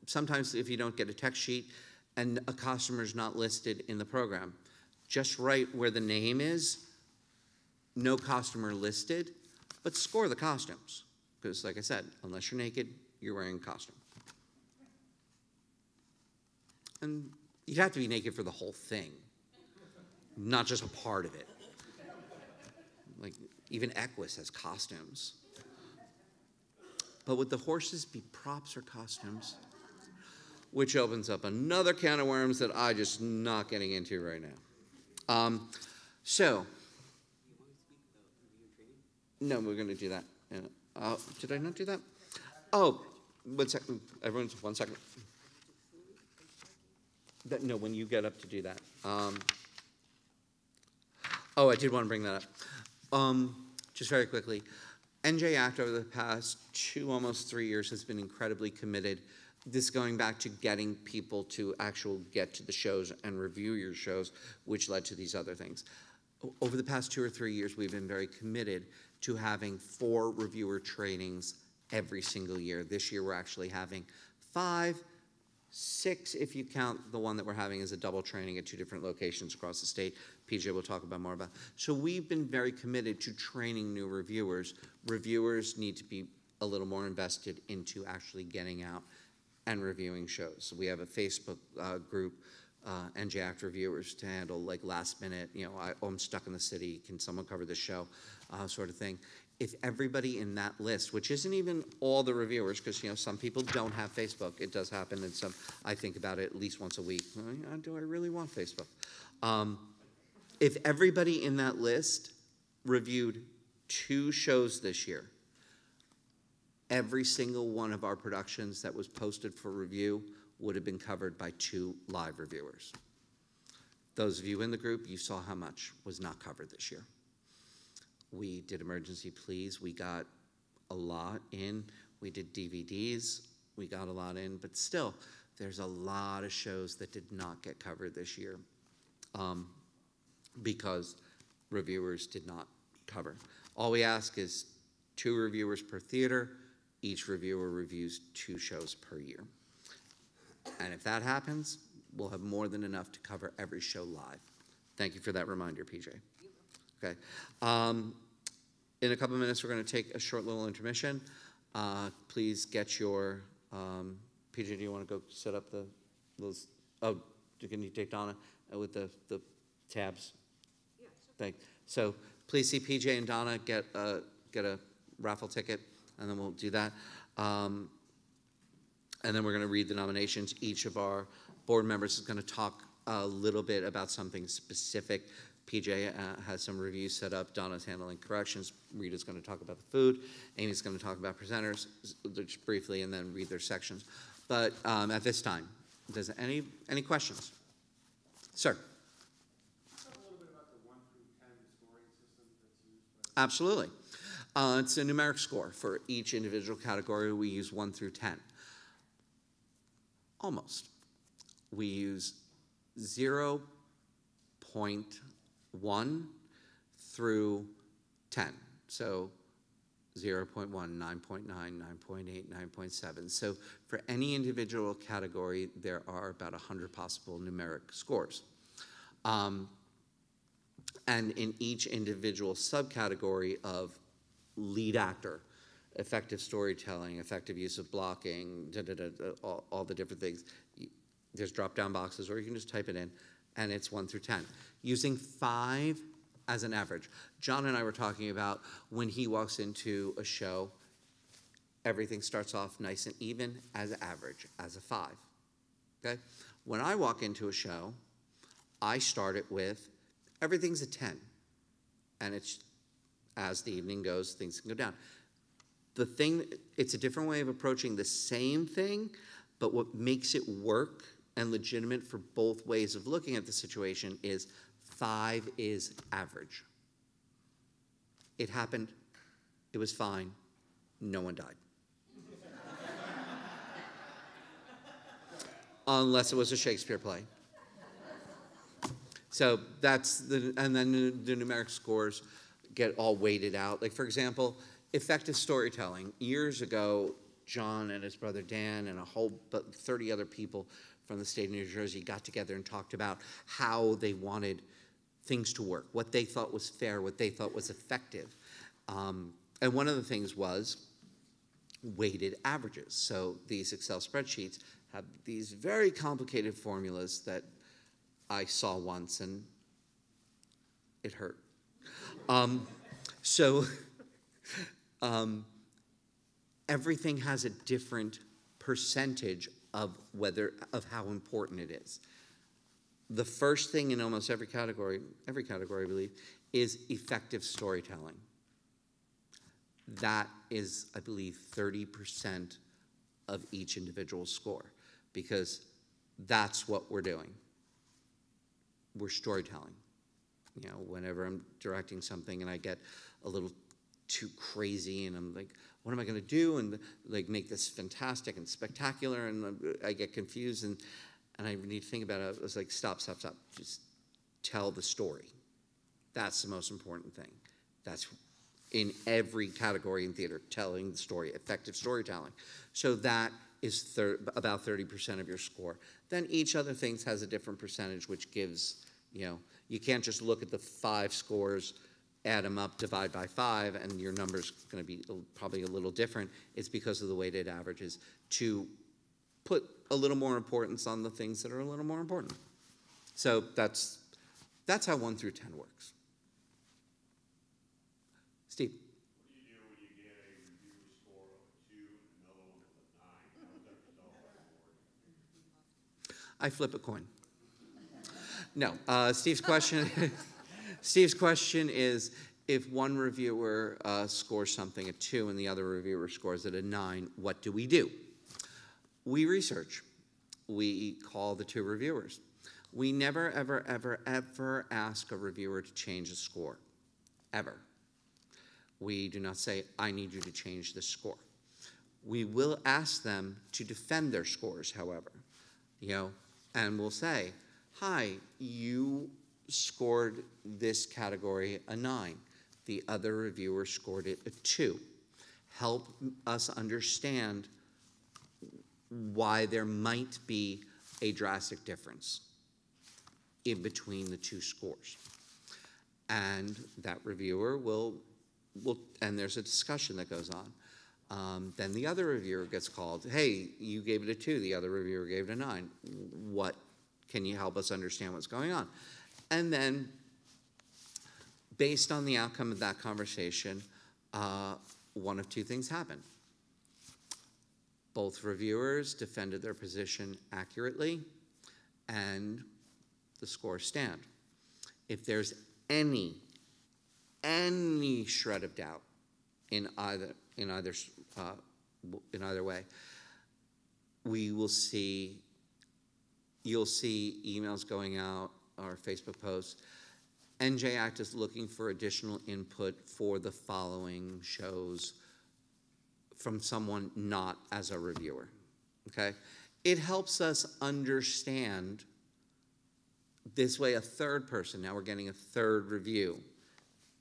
sometimes if you don't get a text sheet and a customer's not listed in the program, just write where the name is, no customer listed, but score the costumes. Because like I said, unless you're naked, you're wearing a costume. And you'd have to be naked for the whole thing, not just a part of it. Like, even Equus has costumes. But would the horses be props or costumes? Which opens up another can of worms that I'm just not getting into right now. No, we're going to do that. Did I not do that? Oh, 1 second. Everyone, 1 second. No, when you get up to do that. I did want to bring that up. Just very quickly. NJACT over the past 2, almost 3 years has been incredibly committed. This going back to getting people to actually get to the shows and review your shows, which led to these other things. Over the past 2 or 3 years, we've been very committed to having 4 reviewer trainings every single year. This year, we're actually having 5, 6, if you count the one that we're having as a double training at 2 different locations across the state. PJ will talk about more about. So we've been very committed to training new reviewers. Reviewers need to be a little more invested into actually getting out and reviewing shows. So we have a Facebook group, NJACT reviewers, to handle like last minute, I'm stuck in the city, can someone cover the show, sort of thing. If everybody in that list, which isn't even all the reviewers, because some people don't have Facebook, it does happen, and I think about it at least once a week. Do I really want Facebook? If everybody in that list reviewed 2 shows this year, every single one of our productions that was posted for review would have been covered by 2 live reviewers. Those of you in the group, you saw how much was not covered this year. We did emergency pleas. We got a lot in. We did DVDs. We got a lot in. But still, there's a lot of shows that did not get covered this year because reviewers did not cover. All we ask is 2 reviewers per theater. Each reviewer reviews 2 shows per year. And if that happens, we'll have more than enough to cover every show live. Thank you for that reminder, PJ. Okay. In a couple of minutes, we're going to take a short little intermission. Please get your, PJ, do you want to go set up those, can you take Donna with the tabs? Yeah, sure. So please see PJ and Donna get a raffle ticket, and then we'll do that. And then we're going to read the nominations. Each of our board members is going to talk a little bit about something specific. PJ has some reviews set up. Donna's handling corrections. Rita's going to talk about the food. Amy's going to talk about presenters just briefly and then read their sections. But at this time, does any questions? Sir. Talk a little bit about the 1 through 10 scoring system that's used. Absolutely. It's a numeric score for each individual category. We use 1 through 10. Almost. We use 0.1 through 10. So 0.1, 9.9, 9.8, 9.7. So for any individual category, there are about 100 possible numeric scores. And in each individual subcategory of lead actor, effective storytelling, effective use of blocking, all the different things, there's drop-down boxes, or you can just type it in, and it's 1 through 10. Using 5 as an average. John and I were talking about when he walks into a show, everything starts off nice and even as average, as a 5. Okay? When I walk into a show, I start it with everything's a 10. And it's, as the evening goes, things can go down. It's a different way of approaching the same thing, but what makes it work and legitimate for both ways of looking at the situation is 5 is average. It happened. It was fine. No one died. Unless it was a Shakespeare play. So and then the numeric scores get all weighted out. Like, for example, effective storytelling. Years ago, John and his brother Dan and a whole 30 other people from the state of New Jersey got together and talked about how they wanted things to work, what they thought was fair, what they thought was effective. And one of the things was weighted averages. So these Excel spreadsheets have these very complicated formulas that I saw once and it hurt. Everything has a different percentage of how important it is. The first thing in almost every category I believe, is effective storytelling. That is, I believe, 30% of each individual score, because that's what we're doing. We're storytelling. You know, whenever I'm directing something and I get a little too crazy and I'm like, what am I going to do? And like make this fantastic and spectacular, and I get confused and I need to think about it. I was like, stop. Just tell the story. That's the most important thing. That's in every category in theater, telling the story, effective storytelling. So that is about 30% of your score. Then each other thing has a different percentage, which gives, you know, you can't just look at the 5 scores, add them up, divide by 5, and your number's going to be probably a little different. It's because of the weighted averages to put a little more importance on the things that are a little more important. So that's how 1 through 10 works. Steve. What do you do when you get a reviewer score of a 2 and another one of a 9? How does that result on the board? I flip a coin. No, Steve's question is, if one reviewer scores something a 2 and the other reviewer scores it a 9, what do? We research. We call the 2 reviewers. We never, ever, ever, ever ask a reviewer to change a score, ever. We do not say, I need you to change this score. We will ask them to defend their scores, however, you know, and we'll say, hi, you scored this category a 9. The other reviewer scored it a 2. Help us understand why there might be a drastic difference in between the 2 scores. And that reviewer will, and there's a discussion that goes on. Then the other reviewer gets called. Hey, you gave it a 2, the other reviewer gave it a 9. What, can you help us understand what's going on? And then, based on the outcome of that conversation, one of 2 things happened. Both reviewers defended their position accurately, and the scores stand. If there's any shred of doubt in either way, you'll see emails going out or Facebook posts. NJACT is looking for additional input for the following shows from someone not as a reviewer, okay? It helps us understand, this way a third person, now we're getting a third review,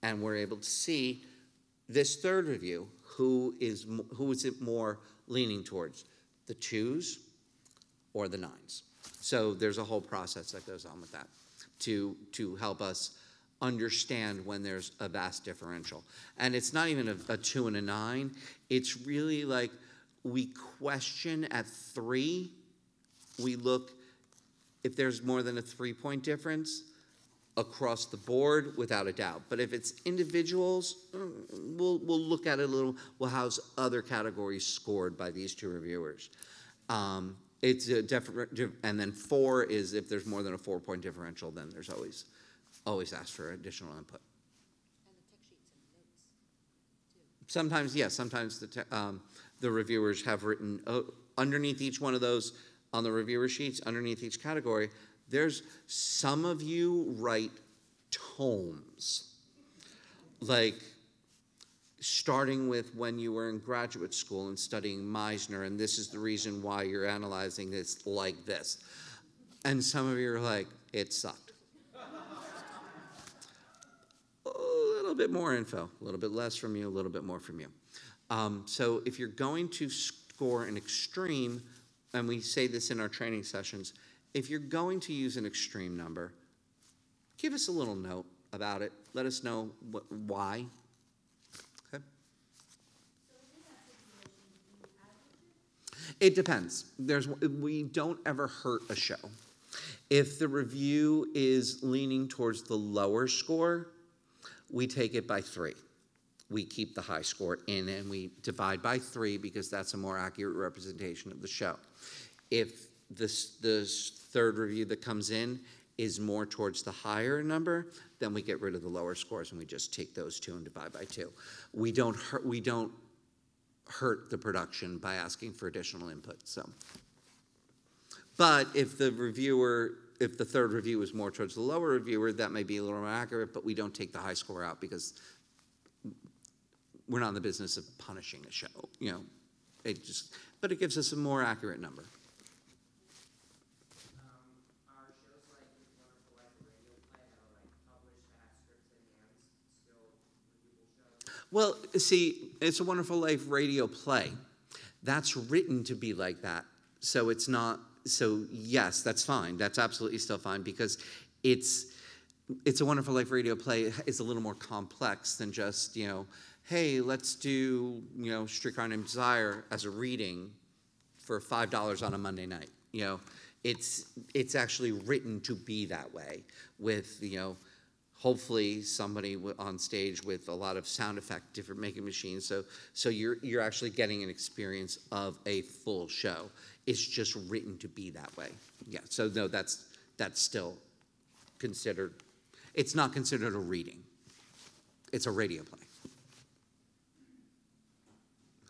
and we're able to see this third review, who is it more leaning towards, the 2s or the 9s? So there's a whole process that goes on with that to help us understand when there's a vast differential. And it's not even a 2 and a 9. It's really like we question at 3. We look, if there's more than a 3-point difference, across the board, without a doubt. But if it's individuals, we'll look at it a little, well, how's other categories scored by these 2 reviewers? It's a definite, and then 4 is if there's more than a 4-point differential, then there's always ask for additional input. And the tech sheets and notes, too. Sometimes, yes, sometimes the reviewers have written, underneath each one of those, on the reviewer sheets, underneath each category, there's, some of you write tomes, like starting with when you were in graduate school and studying Meisner, and this is the reason why you're analyzing this like this. And some of you are like, it sucked. A little bit more info, a little bit less from you, a little bit more from you. So if you're going to score an extreme, and we say this in our training sessions, if you're going to use an extreme number, give us a little note about it. Let us know why. Okay. It depends. We don't ever hurt a show. If the review is leaning towards the lower score, we take it by 3. We keep the high score in and we divide by 3 because that's a more accurate representation of the show. If this third review that comes in is more towards the higher number, then we get rid of the lower scores and we just take those 2 and divide by 2. We don't hurt the production by asking for additional input. So, but if the third review is more towards the lower reviewer, that may be a little more accurate, but we don't take the high score out because we're not in the business of punishing a show, you know. But it gives us a more accurate number. Are shows like Wonderful Life of Radio Play that are like published that have scripts in hands still reviewable shows? Well, see, It's a Wonderful Life radio play. That's written to be like that. So it's not, so yes, that's fine. That's absolutely still fine because It's a Wonderful Life radio play is a little more complex than just, you know, hey, let's do, you know, Streetcar Named Desire as a reading for $5 on a Monday night. You know, it's actually written to be that way with, you know, hopefully somebody on stage with a lot of sound effect, different making machines. So you're actually getting an experience of a full show. It's just written to be that way. Yeah, so no, that's still considered, it's not considered a reading. It's a radio play.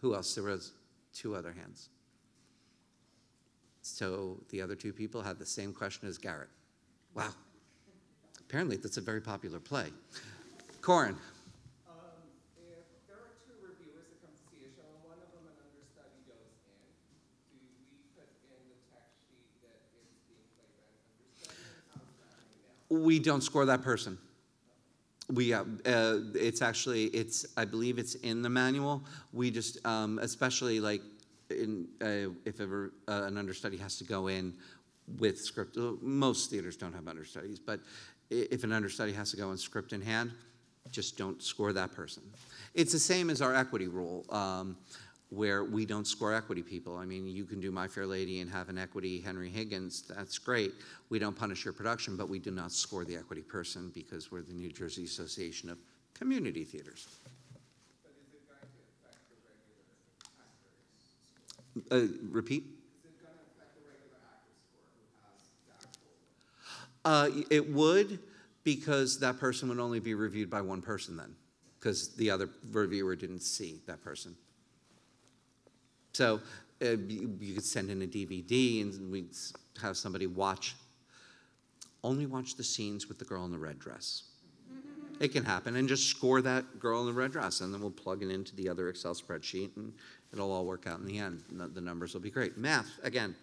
Who else? There was 2 other hands. So the other 2 people had the same question as Garrett. Wow. Apparently that's a very popular play. Corin. If there are 2 reviewers that come to see a show and one of them an understudy goes in, do we put in the text sheet that it's being played by an understudy? How does that hang out? We don't score that person. I believe it's in the manual. We just, especially like if ever an understudy has to go in with script, most theaters don't have understudies, but if an understudy has to go in script in hand, just don't score that person. It's the same as our equity rule, where we don't score equity people. I mean, you can do My Fair Lady and have an equity Henry Higgins, that's great. We don't punish your production, but we do not score the equity person because we're the New Jersey Association of Community Theaters. But is it going to affect the regular actor's score? Repeat? Is it going to affect the regular actor's score who has that score? It would, because that person would only be reviewed by one person then, because the other reviewer didn't see that person. So you could send in a DVD and we'd have somebody only watch the scenes with the girl in the red dress. It can happen, and just score that girl in the red dress, and then we'll plug it into the other Excel spreadsheet, and it'll all work out in the end. The numbers will be great. Math, again,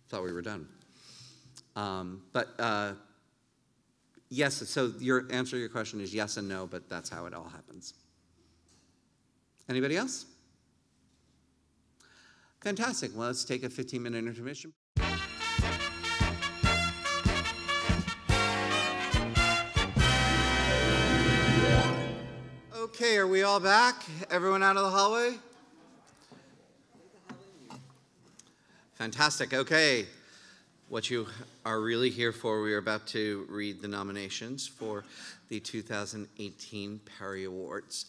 thought we were done. Yes, so your answer to your question is yes and no, but that's how it all happens. Anybody else? Fantastic. Well, let's take a 15-minute intermission. Okay, are we all back? Everyone out of the hallway? Fantastic. Okay. What you are really here for, we are about to read the nominations for the 2018 Perry Awards.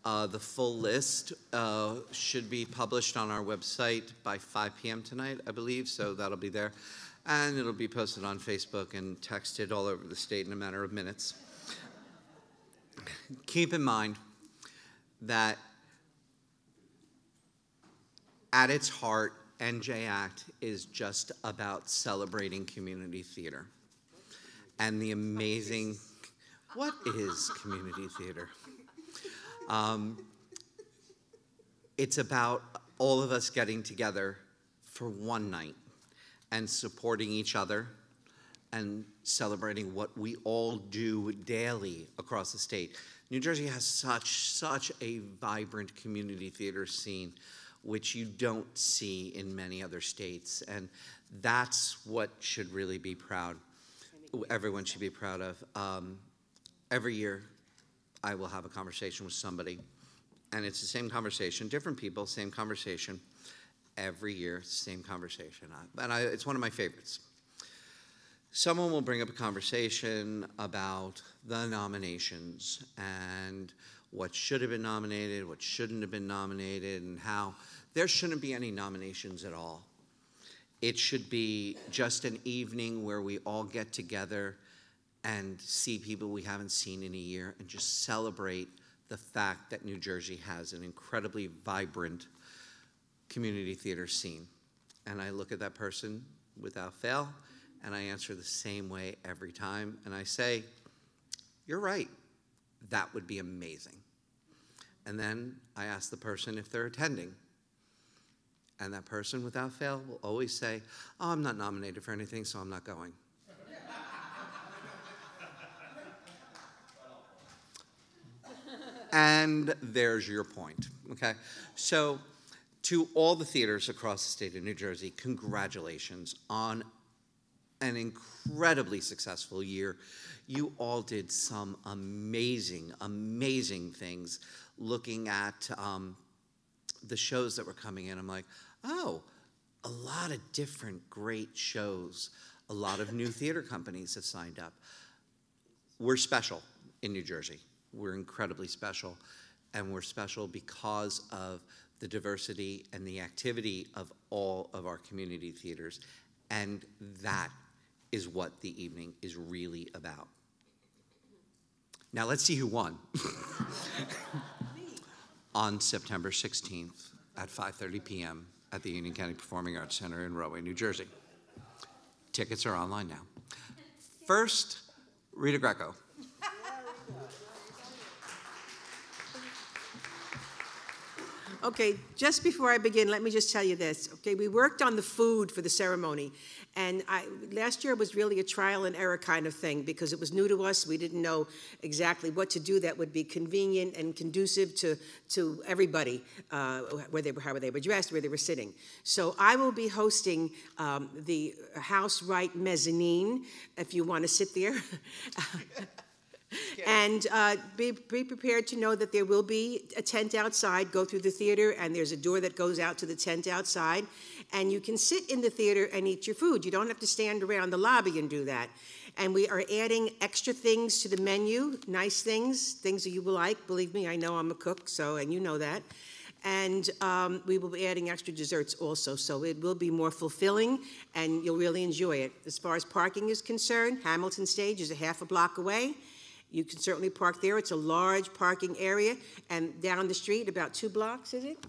The full list should be published on our website by 5 p.m. tonight, I believe, so that'll be there. And it'll be posted on Facebook and texted all over the state in a matter of minutes. Keep in mind that at its heart, NJACT is just about celebrating community theater and the amazing, what is community theater? It's about all of us getting together for one night and supporting each other and celebrating what we all do daily across the state. New Jersey has such a vibrant community theater scene, which you don't see in many other states. And that's what should really be proud. Everyone should be proud of. Every year, I will have a conversation with somebody, and it's the same conversation, different people, same conversation. Every year, same conversation. It's one of my favorites. Someone will bring up a conversation about the nominations and what should have been nominated, what shouldn't have been nominated, and how there shouldn't be any nominations at all. It should be just an evening where we all get together and see people we haven't seen in a year and just celebrate the fact that New Jersey has an incredibly vibrant community theater scene. And I look at that person without fail, and I answer the same way every time, and I say, you're right, that would be amazing. And then I ask the person if they're attending, and that person without fail will always say, oh, I'm not nominated for anything, so I'm not going. And there's your point, okay? So to all the theaters across the state of New Jersey, congratulations on an incredibly successful year. You all did some amazing, amazing things. Looking at the shows that were coming in, I'm like, oh, a lot of different great shows. A lot of new theater companies have signed up. We're special in New Jersey. We're incredibly special, and we're special because of the diversity and the activity of all of our community theaters, and that is what the evening is really about. Now let's see who won. On September 16th at 5:30 p.m. at the Union County Performing Arts Center in Rahway, New Jersey. Tickets are online now. First, Rita Greco. Okay, just before I begin, let me just tell you this. Okay, we worked on the food for the ceremony, and last year was really a trial and error kind of thing because it was new to us. We didn't know exactly what to do that would be convenient and conducive to everybody, however they were dressed, where they were sitting. So I will be hosting the House Right Mezzanine, if you want to sit there. And be prepared to know that there will be a tent outside. Go through the theater, and there's a door that goes out to the tent outside. And you can sit in the theater and eat your food. You don't have to stand around the lobby and do that. And we are adding extra things to the menu, nice things that you will like. Believe me, I know I'm a cook, and you know that. And we will be adding extra desserts also, so it will be more fulfilling, and you'll really enjoy it. As far as parking is concerned, Hamilton Stage is a half a block away. You can certainly park there. It's a large parking area. And down the street, about 2 blocks, is it?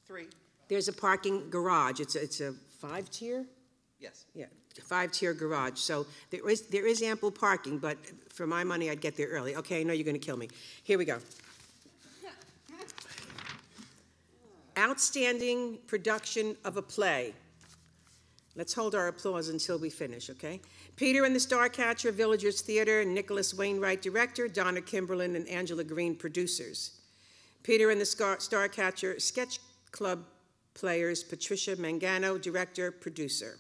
3. There's a parking garage. It's a 5-tier? Yes. Yeah, 5-tier garage. So there is ample parking, but for my money, I'd get there early. Okay, I know you're going to kill me. Here we go. Outstanding production of a play. Let's hold our applause until we finish, okay? Peter and the Starcatcher, Villagers Theater, Nicholas Wainwright, director, Donna Kimberlin and Angela Green, producers. Peter and the Starcatcher Sketch Club players, Patricia Mangano, director, producer.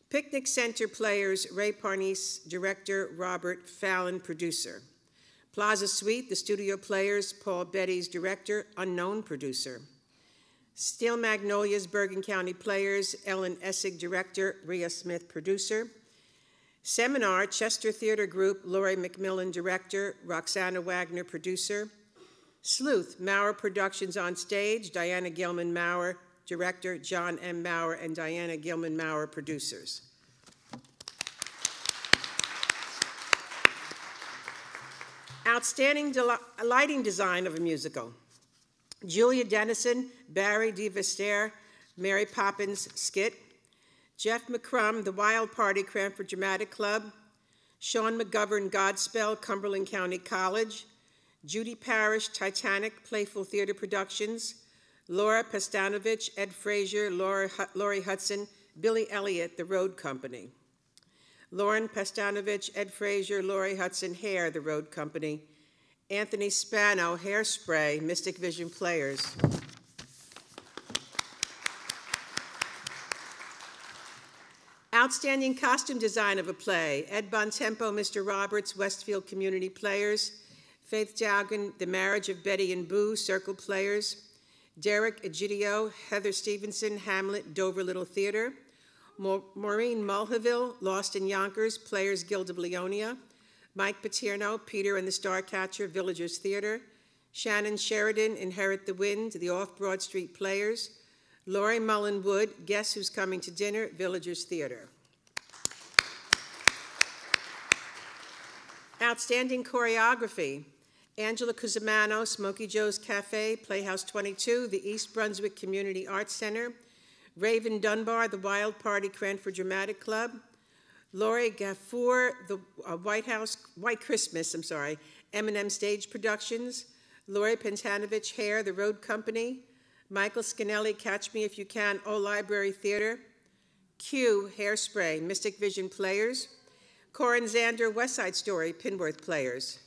Picnic Center players, Ray Parnis, director, Robert Fallon, producer. Plaza Suite, the studio players, Paul Betty's director, unknown producer. Steel Magnolias, Bergen County players, Ellen Essig, director, Rhea Smith, producer. Seminar, Chester Theater Group, Lori McMillan, director, Roxana Wagner, producer. Sleuth, Maurer Productions on stage, Diana Gilman Maurer, director, John M. Maurer and Diana Gilman Maurer, producers. Outstanding lighting design of a musical. Julia Dennison, Barry DeVester, Mary Poppins skit. Jeff McCrum, The Wild Party, Cranford Dramatic Club. Sean McGovern, Godspell, Cumberland County College. Judy Parrish, Titanic, Playful Theater Productions. Laura Pastanovich, Ed Frazier, Lori Hudson, Billy Elliott, The Road Company. Lauren Pastanovich, Ed Frazier, Lori Hudson, Hare, The Road Company. Anthony Spano, Hairspray, Mystic Vision Players. Outstanding costume design of a play, Ed Bontempo, Mr. Roberts, Westfield Community Players. Faith Jaugen, The Marriage of Betty and Boo, Circle Players. Derek Egidio, Heather Stevenson, Hamlet, Dover Little Theater. Maureen Mulhaville, Lost in Yonkers, Players Guild of Leonia. Mike Paterno, Peter and the Starcatcher, Villagers Theater. Shannon Sheridan, Inherit the Wind, the Off-Broad Street Players. Lori Mullen Wood, Guess Who's Coming to Dinner, Villagers Theater. Outstanding choreography, Angela Cusimano, Smokey Joe's Cafe, Playhouse 22, the East Brunswick Community Arts Center. Raven Dunbar, the Wild Party, Cranford Dramatic Club. Lori Gaffour, the White Christmas, M&M Stage Productions. Lori Pentanovich, Hair, The Road Company. Michael Scanelli, Catch Me If You Can, O Library Theater. Q, Hairspray, Mystic Vision Players. Corin Zander, West Side Story, Pinworth Players.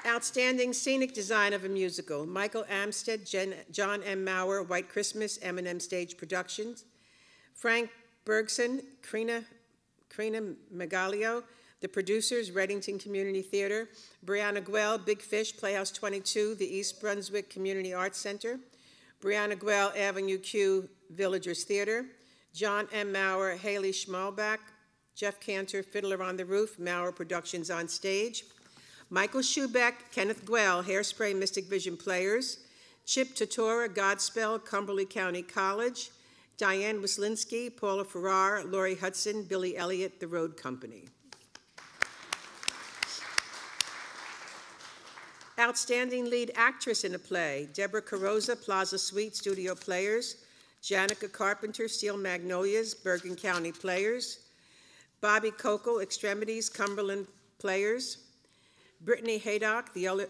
Outstanding scenic design of a musical, Michael Amstead, John M. Maurer, White Christmas, M&M Stage Productions. Frank Bergson, Krina Megalio, The Producers, Reddington Community Theater. Brianna Guell, Big Fish, Playhouse 22, the East Brunswick Community Arts Center. Brianna Guell, Avenue Q, Villagers Theater. John M. Maurer, Haley Schmalbach. Jeff Cantor, Fiddler on the Roof, Maurer Productions on Stage. Michael Schubeck, Kenneth Guell, Hairspray, Mystic Vision Players. Chip Totora, Godspell, Cumberland County College. Diane Wislinski, Paula Farrar, Lori Hudson, Billy Elliott, The Road Company. Outstanding lead actress in a play, Deborah Carosa, Plaza Suite Studio Players. Janica Carpenter, Steel Magnolias, Bergen County Players. Bobby Kokel, Extremities, Cumberland Players. Brittany Haydock, the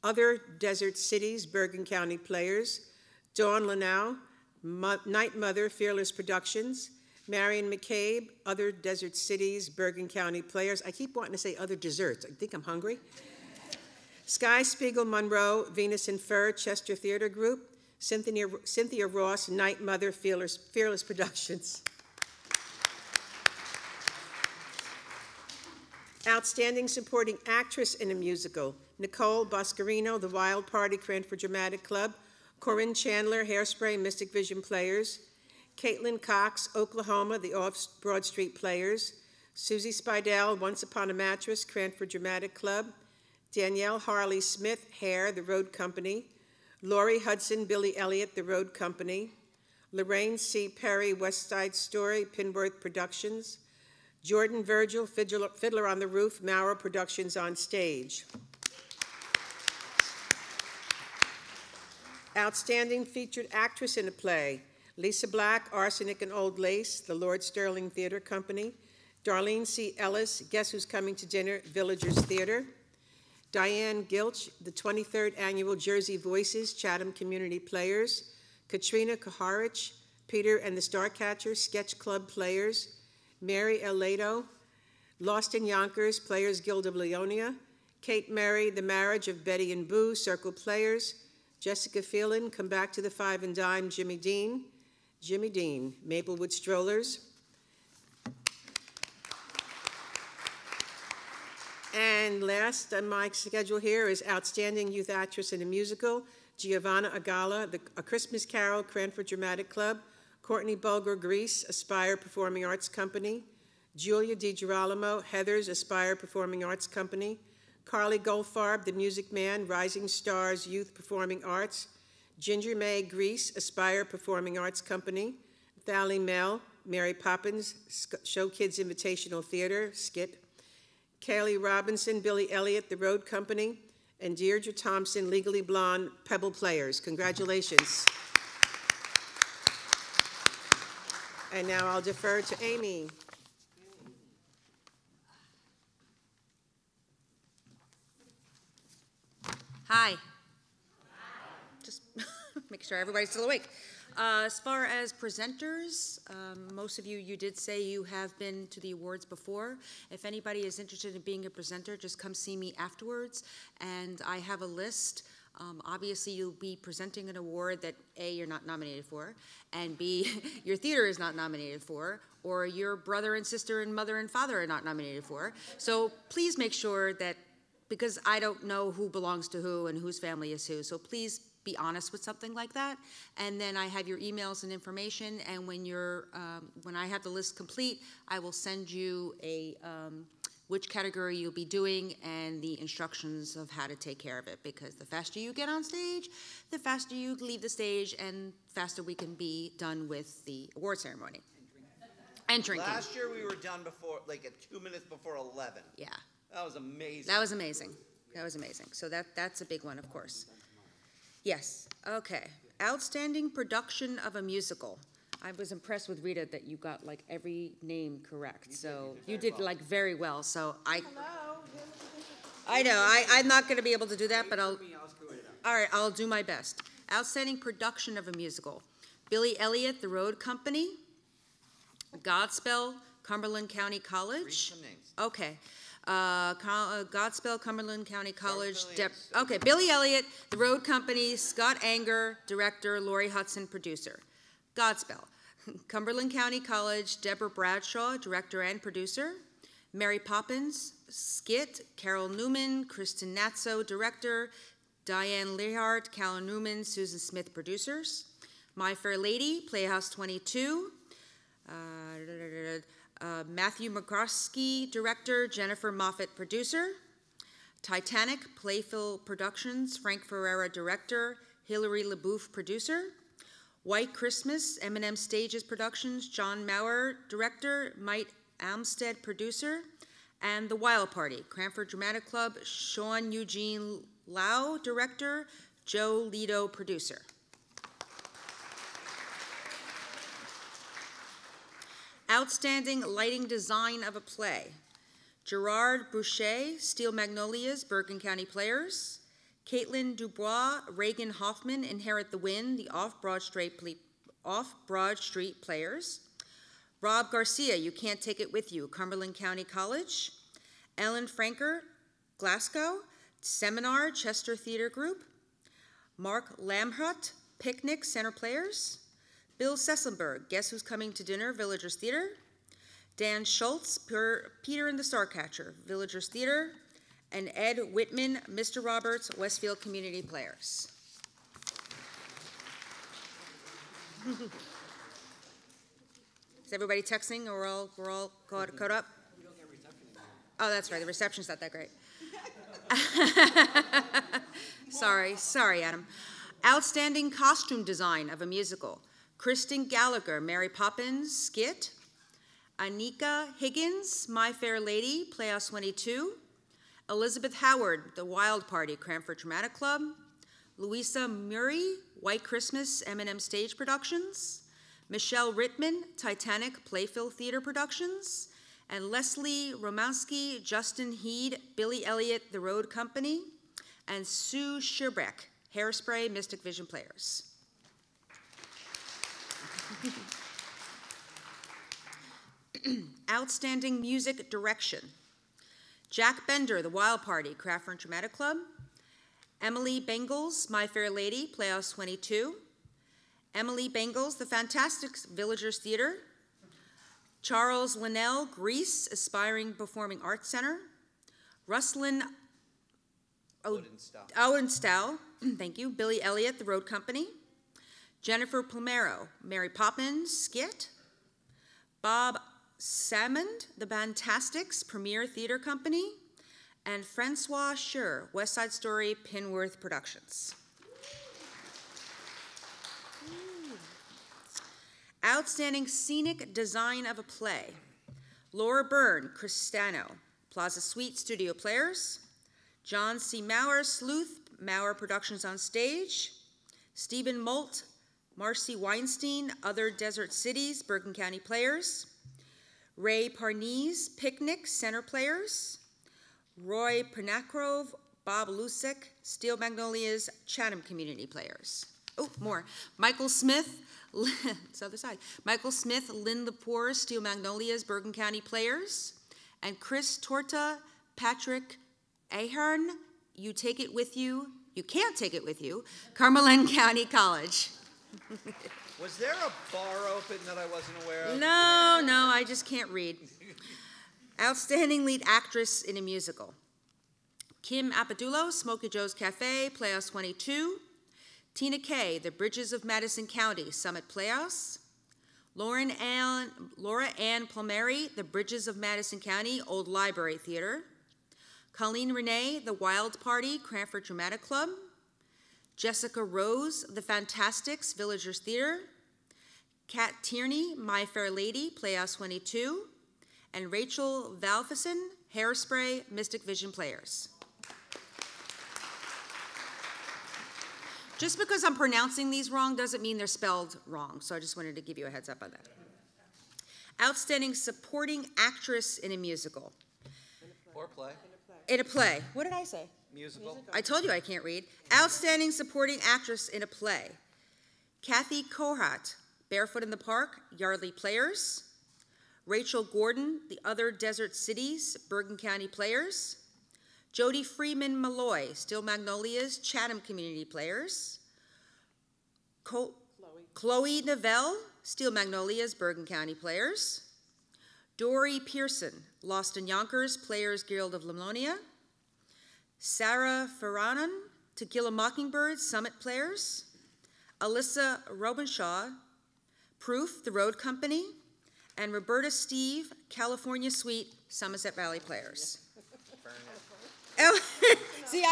Other Desert Cities, Bergen County Players. Dawn Lanau, Night Mother, Fearless Productions. Marion McCabe, Other Desert Cities, Bergen County Players. I keep wanting to say other desserts. I think I'm hungry. Sky Spiegel Monroe, Venus and Fur, Chester Theater Group. Cynthia Ross, Night Mother, Fearless Productions. Outstanding supporting actress in a musical, Nicole Boscarino, The Wild Party, Cranford Dramatic Club. Corinne Chandler, Hairspray, Mystic Vision Players. Caitlin Cox, Oklahoma, the Off-Broad Street Players. Susie Spidell, Once Upon a Mattress, Cranford Dramatic Club. Danielle Harley Smith, Hair, The Road Company. Lori Hudson, Billy Elliott, The Road Company. Lorraine C. Perry, West Side Story, Pinworth Productions. Jordan Virgil, Fiddler on the Roof, Maurer Productions on Stage. Outstanding featured actress in a play, Lisa Black, Arsenic and Old Lace, the Lord Sterling Theater Company. Darlene C. Ellis, Guess Who's Coming to Dinner, Villagers Theater. Diane Gilch, the 23rd Annual Jersey Voices, Chatham Community Players. Katrina Kaharich, Peter and the Starcatcher, Sketch Club Players. Mary Elato, Lost in Yonkers, Players Guild of Leonia. Kate Murray, The Marriage of Betty and Boo, Circle Players. Jessica Phelan, Come Back to the Five and Dime, Jimmy Dean, Maplewood Strollers. And last on my schedule here is Outstanding Youth Actress in a Musical, Giovanna Agala, A Christmas Carol, Cranford Dramatic Club. Courtney Bulger, Grease, Aspire Performing Arts Company. Julia DiGirolamo, Heathers, Aspire Performing Arts Company. Carly Goldfarb, The Music Man, Rising Stars Youth Performing Arts. Ginger May, Grease, Aspire Performing Arts Company. Thally Mel, Mary Poppins, Show Kids Invitational Theater, Skit. Kaylee Robinson, Billy Elliott, The Road Company. And Deirdre Thompson, Legally Blonde, Pebble Players. Congratulations. And now I'll defer to Amy. Hi. Just make sure everybody's still awake. As far as presenters, most of you did say you have been to the awards before. If anybody is interested in being a presenter, just come see me afterwards, and I have a list. Obviously, you'll be presenting an award that A, you're not nominated for, and B, your theater is not nominated for, or your brother and sister and mother and father are not nominated for. So please make sure that, because I don't know who belongs to who and whose family is who, so please be honest with something like that. And then I have your emails and information, and when I have the list complete, I will send you which category you'll be doing and the instructions of how to take care of it, because the faster you get on stage, the faster you leave the stage, and faster we can be done with the award ceremony. And drinking. Last year we were done before, like at 2 minutes before 11. Yeah. That was amazing. That was amazing. That was amazing. So that's a big one, of course. Yes, okay. Outstanding production of a musical. I was impressed with Rita that you got like every name correct. So you did like very well. So I know, I'm not gonna be able to do that, but all right, I'll do my best. Outstanding production of a musical. Billy Elliot, The Road Company. Godspell, Cumberland County College. Read some names. Okay. Godspell, Cumberland County College. Okay, Billy Elliot, The Road Company, Scott Anger, director, Lori Hudson, producer. Godspell, Cumberland County College, Deborah Bradshaw, director and producer. Mary Poppins, skit, Carol Newman, Kristen Natso, director, Diane Lehart, Callan Newman, Susan Smith, producers. My Fair Lady, Playhouse 22. Matthew McCroskey, director, Jennifer Moffett, producer. Titanic, Playfill Productions, Frank Ferreira, director, Hilary LeBouf, producer. White Christmas, M&M Stages Productions, John Maurer, director, Mike Amstead, producer. And The Wild Party, Cranford Dramatic Club, Sean Eugene Lau, director, Joe Lido, producer. Outstanding lighting design of a play. Gerard Boucher, Steel Magnolias, Bergen County Players. Caitlin Dubois, Reagan Hoffman, Inherit the Wind, the Off-Broad Street Players. Rob Garcia, You Can't Take It With You, Cumberland County College. Ellen Franker, Glasgow, Seminar, Chester Theater Group. Mark Lamhut, Picnic, Center Players. Bill Sesselberg, Guess Who's Coming to Dinner, Villagers Theater. Dan Schultz, Peter and the Starcatcher, Villagers Theater. And Ed Whitman, Mr. Roberts, Westfield Community Players. Is everybody texting, or we're all caught up? Oh, that's right, the reception's not that great. Sorry, Adam. Outstanding costume design of a musical. Kristen Gallagher, Mary Poppins, skit. Anika Higgins, My Fair Lady, Playhouse 22. Elizabeth Howard, The Wild Party, Cranford Dramatic Club. Louisa Murray, White Christmas, M&M Stage Productions. Michelle Rittman, Titanic, Playfill Theater Productions. And Leslie Romanski, Justin Heed, Billy Elliot, The Road Company. And Sue Scherbeck, Hairspray, Mystic Vision Players. Outstanding music direction. Jack Bender, The Wild Party, Cranford Dramatic Club. Emily Bengals, My Fair Lady, Playhouse 22. Emily Bengals, The Fantastic Villagers Theater. Charles Linnell, Grease, Aspiring Performing Arts Center. Rustlin Odenstow, thank you, Billy Elliot, The Road Company. Jennifer Plumero, Mary Poppins, skit. Bob Salmond, The Fantastics, Premier Theater Company. And Francois Schur, West Side Story, Pinworth Productions. Outstanding scenic design of a play. Laura Byrne, Cristano, Plaza Suite Studio Players. John C. Maurer, Sleuth, Maurer Productions on Stage. Stephen Molt, Marcy Weinstein, Other Desert Cities, Bergen County Players. Ray Parnese, Picnic, Center Players. Roy Pernakrov, Bob Lusek, Steel Magnolias, Chatham Community Players. Oh, more. Michael Smith, It's the other side. Michael Smith, Lynn Lepore, Steel Magnolias, Bergen County Players. And Chris Torta, Patrick Ahern, You Take It With You, You Can't Take It With You, Cumberland County College. Was there a bar open that I wasn't aware of? No, I just can't read. Outstanding lead actress in a musical. Kim Apadulo, Smokey Joe's Cafe, Playhouse 22. Tina Kay, The Bridges of Madison County, Summit Playhouse. Laura Ann Plumeri, The Bridges of Madison County, Old Library Theater. Colleen Renee, The Wild Party, Cranford Dramatic Club. Jessica Rose, The Fantastics, Villagers Theater. Kat Tierney, My Fair Lady, Playhouse 22. And Rachel Valfison, Hairspray, Mystic Vision Players. Just because I'm pronouncing these wrong doesn't mean they're spelled wrong, so I just wanted to give you a heads up on that. Outstanding supporting actress in a musical. Or play. In a play. What did I say? Musical. I told you I can't read. Outstanding supporting actress in a play. Kathy Kohat, Barefoot in the Park, Yardley Players. Rachel Gordon, The Other Desert Cities, Bergen County Players. Jody Freeman Malloy, Steel Magnolias, Chatham Community Players. Chloe Novell, Steel Magnolias, Bergen County Players. Dory Pearson, Lost in Yonkers, Players Guild of Lamonia. Sarah Ferranon, To Kill a Mockingbird, Summit Players. Alyssa Robenshaw, Proof, The Road Company. And Roberta Steve, California Suite, Somerset Valley Players. Oh, see,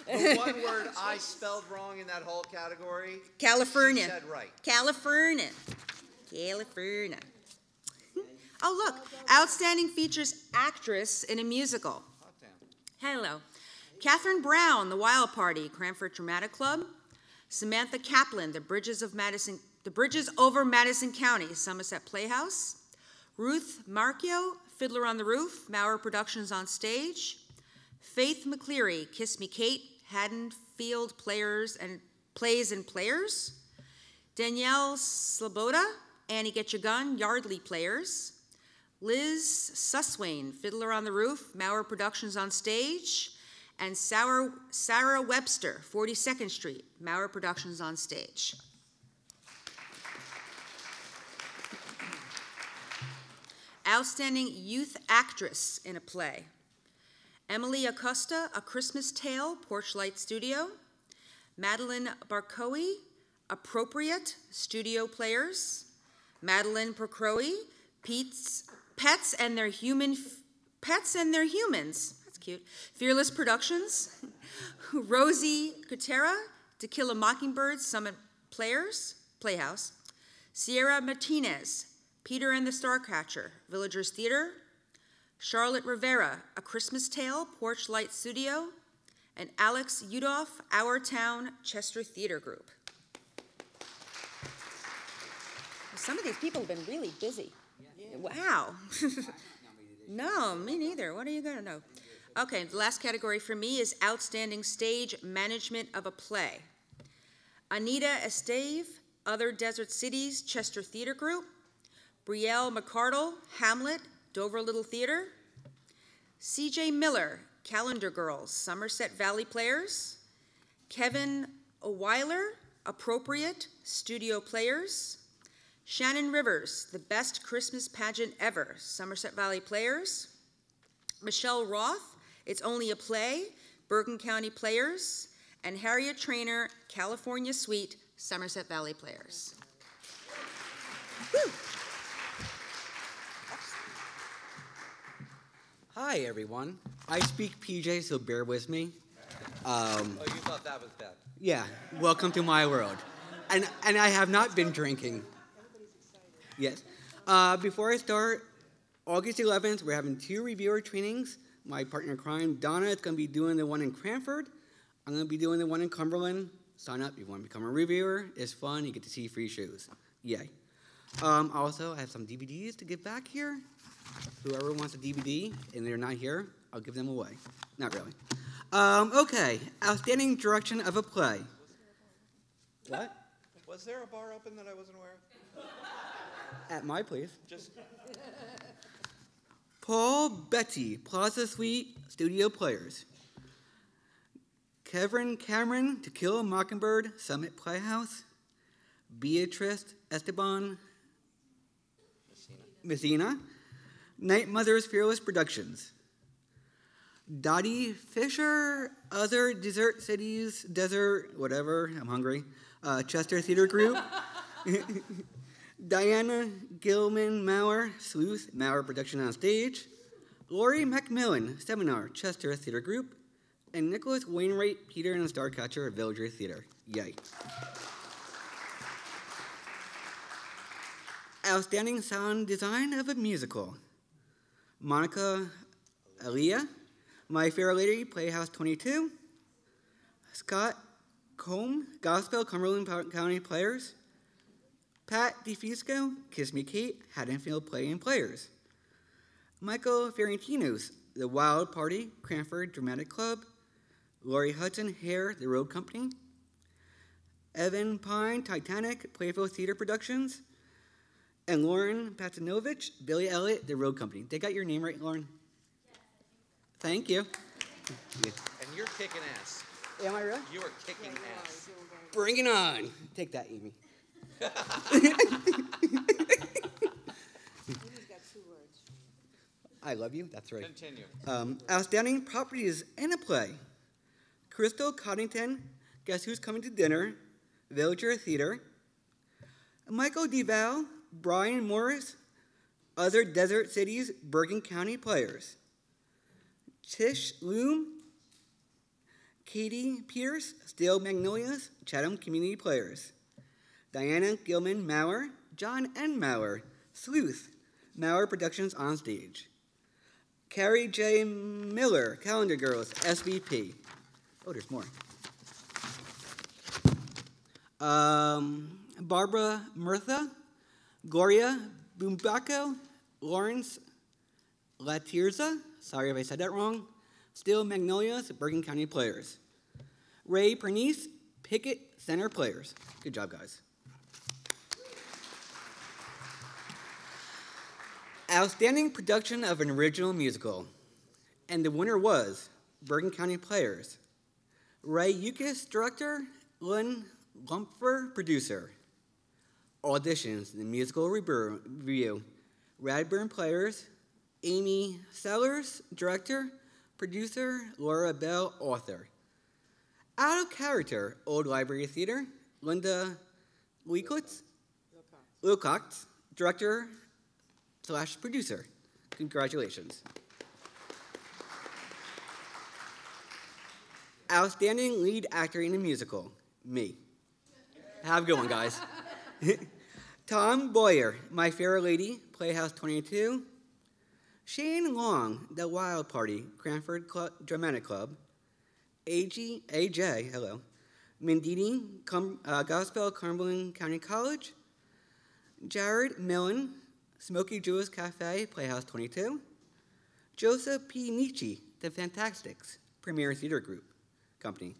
The one word I spelled wrong in that whole category, California. she said right. California. California. Oh, look, outstanding features actress in a musical. Hot damn. Hello. Catherine Brown, The Wild Party, Cranford Dramatic Club. Samantha Kaplan, The Bridges Over Madison County, Somerset Playhouse. Ruth Marchio, Fiddler on the Roof, Maurer Productions on Stage. Faith McCleary, Kiss Me Kate, Haddonfield Plays and Players. Danielle Sloboda, Annie Get Your Gun, Yardley Players. Liz Suswain, Fiddler on the Roof, Maurer Productions on Stage. And Sarah Webster, 42nd Street, Maurer Productions on Stage. Outstanding youth actress in a play. Emily Acosta, A Christmas Tale, Porchlight Studio. Madeline Barcoe, Appropriate, Studio Players. Madeline Procroe, Pets and Their Humans. That's cute. Fearless Productions. Rosie Kutera, To Kill a Mockingbird, Summit Playhouse. Sierra Martinez, Peter and the Starcatcher, Villagers Theater. Charlotte Rivera, A Christmas Tale, Porchlight Studio. And Alex Udoff, Our Town, Chester Theater Group. Some of these people have been really busy. Wow. No, me neither. What are you going to know? Okay, the last category for me is Outstanding Stage Management of a Play. Anita Esteve, Other Desert Cities, Chester Theater Group. Brielle McCardle, Hamlet, Dover Little Theater. C.J. Miller, Calendar Girls, Somerset Valley Players. Kevin O'Weiler, Appropriate, Studio Players. Shannon Rivers, The Best Christmas Pageant Ever, Somerset Valley Players. Michelle Roth, It's Only a Play, Bergen County Players. And Harriet Trainer, California Suite, Somerset Valley Players. Woo. Hi, everyone. I speak PJ, so bear with me. Oh, you thought that was bad. Yeah, welcome to my world. And I have not been drinking. Yes. Before I start, August 11th, we're having 2 reviewer trainings. My partner in crime, Donna, is going to be doing the one in Cranford. I'm going to be doing the one in Cumberland. Sign up if you want to become a reviewer. It's fun. You get to see free shows. Yay. Also, I have some DVDs to give back here. Whoever wants a DVD and they're not here, I'll give them away. Not really. Okay. Outstanding direction of a play. What? Was there a bar open that I wasn't aware of? At my place. Just Paul Betty, Plaza Suite Studio Players. Kevin Cameron, To Kill a Mockingbird, Summit Playhouse. Beatrice Esteban Messina, Night Mothers Fearless Productions. Dottie Fisher, Other Desert Cities, Desert, whatever, I'm hungry. Chester Theater Group. Diana Gilman Maurer, Sleuth, Maurer Production on Stage. Lori Macmillan, Seminar, Chester Theater Group. And Nicholas Wainwright, Peter and the Starcatcher, Villager Theater. Yay. Outstanding Sound Design of a Musical. Monica Aaliyah, My Fair Lady, Playhouse 22. Scott Combe, Gospel, Cumberland County Players. Pat DeFisco, Kiss Me Kate, Haddonfield Play and Players. Michael Ferentinos, The Wild Party, Cranford Dramatic Club. Lori Hudson, Hare, The Road Company. Evan Pine, Titanic, Playful Theater Productions. And Lauren Patinovich, Billy Elliott, The Road Company. They got your name right, Lauren? Yes. Thank you. and you're kicking ass. Am I really? You are kicking ass. Bring it on. Take that, Amy. I love you. That's right. Continue. Outstanding properties in a play. Crystal Coddington, Guess Who's Coming to Dinner, Villager Theater. Michael DeVal, Brian Morris, Other Desert Cities, Bergen County Players. Tish Loom, Katie Pierce, Steel Magnolias, Chatham Community Players. Diana Gilman Maurer, John N. Maurer, Sleuth, Maurer Productions on Stage. Carrie J. Miller, Calendar Girls, SVP. Oh, there's more. Barbara Murtha, Gloria Bumbaco, Lawrence Latirza, sorry if I said that wrong, Steel Magnolias, Bergen County Players. Ray Pernice, Pickett Center Players. Good job, guys. Outstanding production of an original musical. And the winner was Bergen County Players. Ray Yukis, director, Lynn Lumpfer, producer. Auditions, the musical review. Radburn Players, Amy Sellers, director, producer, Laura Bell, author. Out of character, Old Library Theater, Linda Wilcox, director / producer. Congratulations. Outstanding lead actor in a musical, me. Have a good one, guys. Tom Boyer, My Fair Lady, Playhouse 22. Shane Long, The Wild Party, Cranford Dramatic Club. AJ, hello. Mendini, Gospel, Cumberland County College. Jared Millen, Smoky Jewel's Cafe, Playhouse 22. Joseph P. Nietzsche, The Fantastics, Premier Theater Group Company.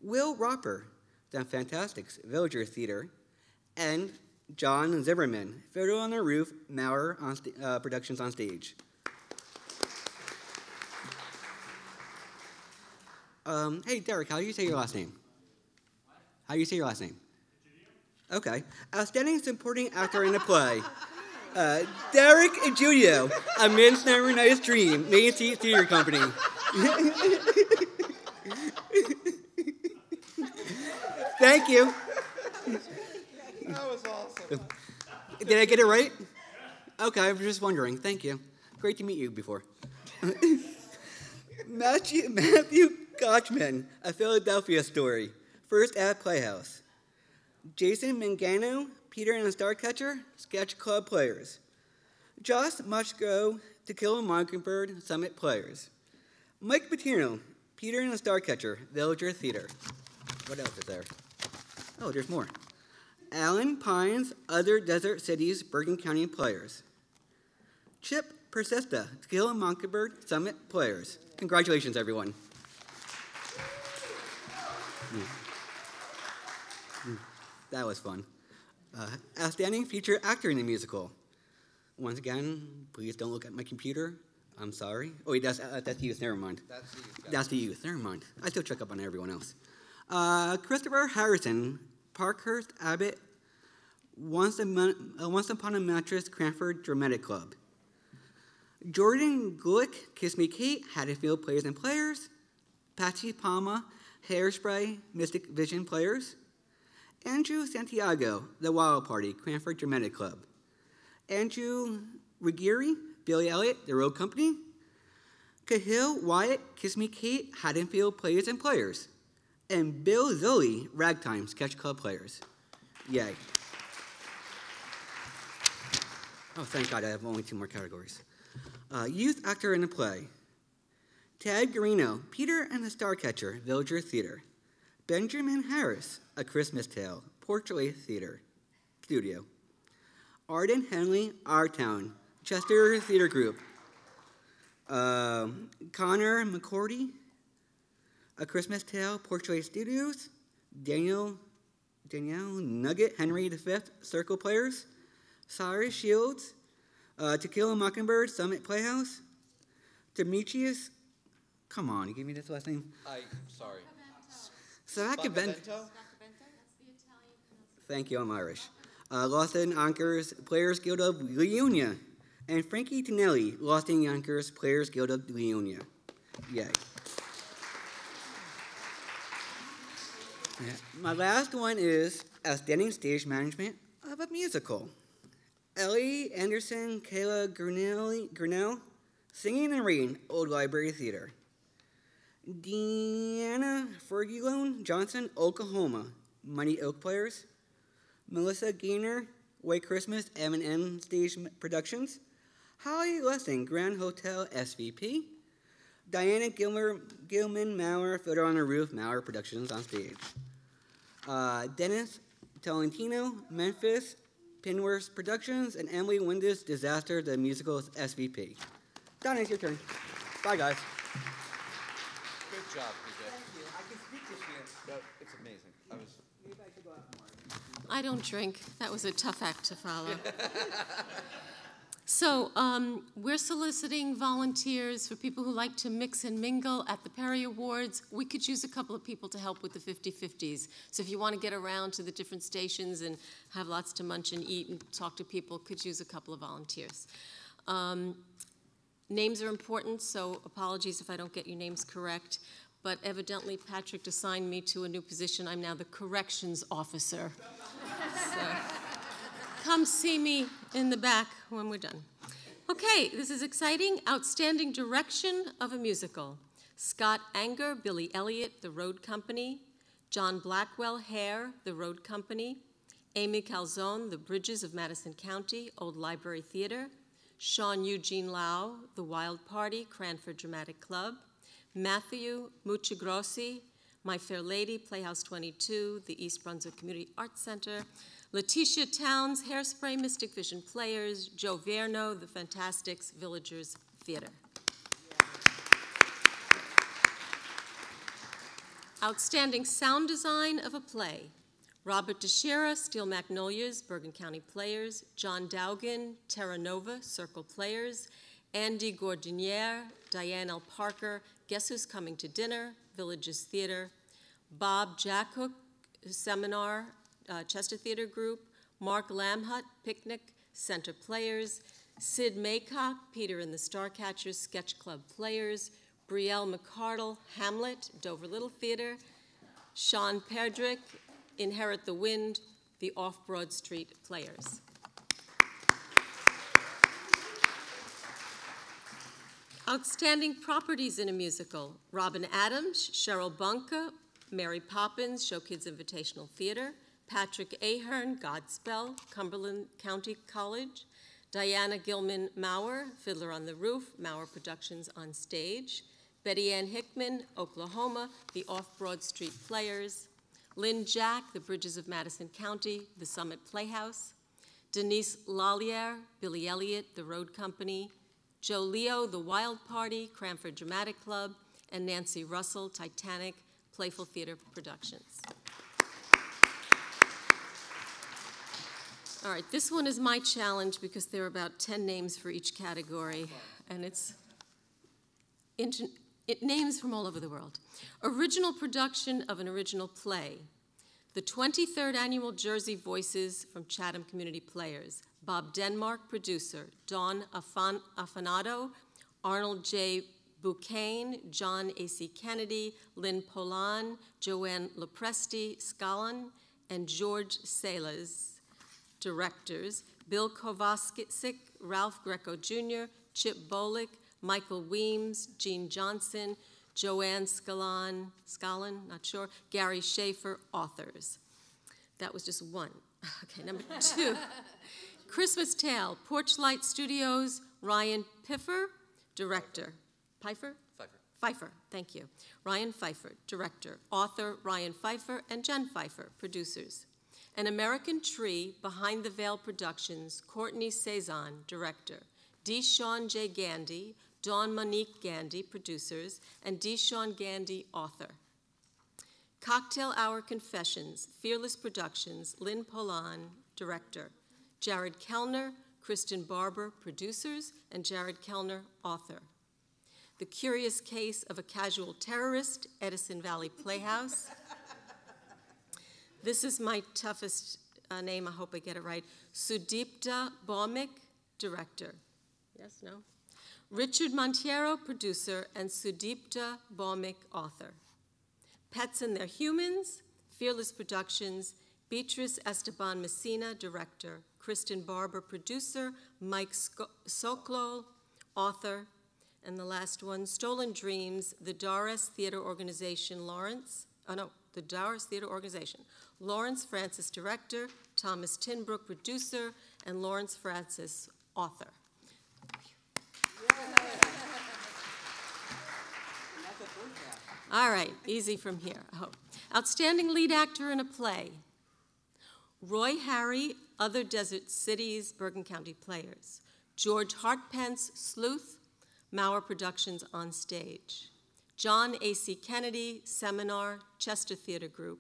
Will Roper, The Fantastics, Villager Theater. And John Zimmerman, Fiddle on the Roof, Maurer Productions on Stage. Hey, Derek, how do you say your last name? How do you say your last name? Okay. Outstanding supporting actor in a play. Derek Egidio, A Midsummer Night's Dream, Main Street Theater Company. Thank you. That was awesome. Did I get it right? Okay, I was just wondering. Thank you. Great to meet you before. Matthew Gotchman, A Philadelphia Story, first at Playhouse. Jason Mangano, Peter and the Starcatcher, Sketch Club Players. Josh Mushko, To Kill a Mockingbird, Summit Players. Mike Patino, Peter and the Starcatcher, Villager Theater. What else is there? Oh, there's more. Alan Pines, Other Desert Cities, Bergen County Players. Chip Persista, To Kill a Mockingbird, Summit Players. Congratulations, everyone. That was fun. Outstanding featured actor in a musical. Once again, please don't look at my computer. I'm sorry. Oh, wait, that's youth. Never mind. That's the youth. That's the youth. Never mind. I still check up on everyone else. Christopher Harrison, Parkhurst Abbott, Once Upon a Mattress, Cranford Dramatic Club. Jordan Glick, Kiss Me Kate, Haddonfield Players and Players. Patsy Palma, Hairspray, Mystic Vision Players. Andrew Santiago, The Wild Party, Cranford Dramatic Club. Andrew Ruggieri, Billy Elliot, The Road Company. Cahill Wyatt, Kiss Me Kate, Haddonfield Players and Players. And Bill Zoe, Ragtime Sketch Club Players. Yay. Oh, thank God, I have only 2 more categories. Youth actor in a play. Ted Garino, Peter and the Starcatcher, Villager Theater. Benjamin Harris, A Christmas Tale, Portrait Theater Studio. Arden Henley, Our Town, Chester Theater Group. Connor McCordy, A Christmas Tale, Portrait Studios. Danielle Nugget, Henry V, Circle Players. Cyrus Shields, To Kill a Mockingbird, Summit Playhouse. Demetrius, come on, you gave me this last name. Sorry. Savacavento. Thank you, I'm Irish. Lost in Yonkers Players Guild of Leonia. And Frankie Tonelli, Lost in Yonkers Players Guild of Leonia. Yay. Yeah. My last one is Outstanding Stage Management of a Musical. Ellie Anderson, Kayla Grinnell, Singing and Reading, Old Library Theater. Deanna Fergulone Johnson, Oklahoma, Mighty Oak Players. Melissa Gaynor, White Christmas, M&M Stage Productions. Holly Lessing, Grand Hotel, SVP. Diana Gilman Maurer, Fiddler on the Roof, Maurer Productions on stage. Dennis Tolentino, Memphis, Pinworth Productions, and Emily Windes, Disaster, the Musical's SVP. Donna, it's your turn. Bye, guys. Good job, PJ. Thank you. I can speak this year. No, it's amazing. Maybe I could go out more. I don't drink. That was a tough act to follow. So we're soliciting volunteers for people who like to mix and mingle at the Perry Awards. We could use a couple of people to help with the 50-50s. So if you want to get around to the different stations and have lots to munch and eat and talk to people, could use a couple of volunteers. Names are important, so apologies if I don't get your names correct. But evidently, Patrick assigned me to a new position. I'm now the corrections officer. So come see me in the back when we're done. Okay, this is exciting. Outstanding Direction of a Musical. Scott Anger, Billy Elliot, The Road Company. John Blackwell Hare, The Road Company. Amy Calzone, The Bridges of Madison County, Old Library Theater. Sean Eugene Lau, The Wild Party, Cranford Dramatic Club. Matthew Muccigrossi, My Fair Lady, Playhouse 22, the East Brunswick Community Arts Center. Letitia Towns, Hairspray, Mystic Vision Players. Joe Verno, The Fantastics, Villagers Theater. Outstanding Sound Design of a Play. Robert DeShera, Steel Magnolias, Bergen County Players. John Dowgan, Terra Nova, Circle Players. Andy Gordinier, Diane L. Parker, Guess Who's Coming to Dinner, Villages Theater. Bob Jackhook, Seminar, Chester Theater Group. Mark Lamhut, Picnic, Center Players. Sid Maycock, Peter and the Starcatchers, Sketch Club Players. Brielle McCardle, Hamlet, Dover Little Theater. Sean Perdrick, Inherit the Wind, the Off-Broad Street Players. Outstanding Properties in a Musical. Robin Adams, Cheryl Bunka, Mary Poppins, Show Kids Invitational Theater. Patrick Ahern, Godspell, Cumberland County College. Diana Gilman Maurer, Fiddler on the Roof, Maurer Productions on Stage. Betty Ann Hickman, Oklahoma, the Off-Broad Street Players. Lynn Jack, The Bridges of Madison County, the Summit Playhouse. Denise Lalliere, Billy Elliot, The Road Company. Joe Leo, The Wild Party, Cranford Dramatic Club. And Nancy Russell, Titanic, Playful Theater Productions. All right, this one is my challenge because there are about 10 names for each category, and it's names from all over the world. Original production of an original play. The 23rd Annual Jersey Voices from Chatham Community Players. Bob Denmark, producer. Dawn Afanato, Arnold J. Boucain, John A.C. Kennedy, Lynn Polan, Joanne Lopresti, Scallon, and George Salas. Directors, Bill Kovacic, Ralph Greco Jr., Chip Bolick, Michael Weems, Gene Johnson, Joanne Scallon, not sure, Gary Schaefer, authors. That was just one. Okay, number 2. Christmas Tale, Porchlight Studios, Ryan Pfeiffer, director. Pfeiffer? Pfeiffer, thank you. Ryan Pfeiffer, director. Author, Ryan Pfeiffer, and Jen Pfeiffer, producers. An American Tree, Behind the Veil Productions, Courtney Cezanne, director. D. Sean J. Gandy, Dawn Monique Gandy, producers, and D. Sean Gandy, author. Cocktail Hour Confessions, Fearless Productions, Lynn Polan, director. Jared Kellner, Kristen Barber, producers, and Jared Kellner, author. The Curious Case of a Casual Terrorist, Edison Valley Playhouse. This is my toughest name, I hope I get it right. Sudipta Bhaumik, director. Yes, no? Richard Montiero, producer, and Sudipta Bhaumik, author. Pets and Their Humans, Fearless Productions, Beatrice Esteban Messina, director. Kristen Barber, producer. Mike Sokol, author. And the last one, Stolen Dreams, the Doris Theater Organization, the Doris Theater Organization. Lawrence Francis, director, Thomas Tinbrook, producer, and Lawrence Francis, author. All right, easy from here, I hope. Outstanding lead actor in a play. Roy Harry, Other Desert Cities, Bergen County Players. George Hartpence, Sleuth, Mauer Productions on Stage. John A.C. Kennedy, Seminar, Chester Theater Group.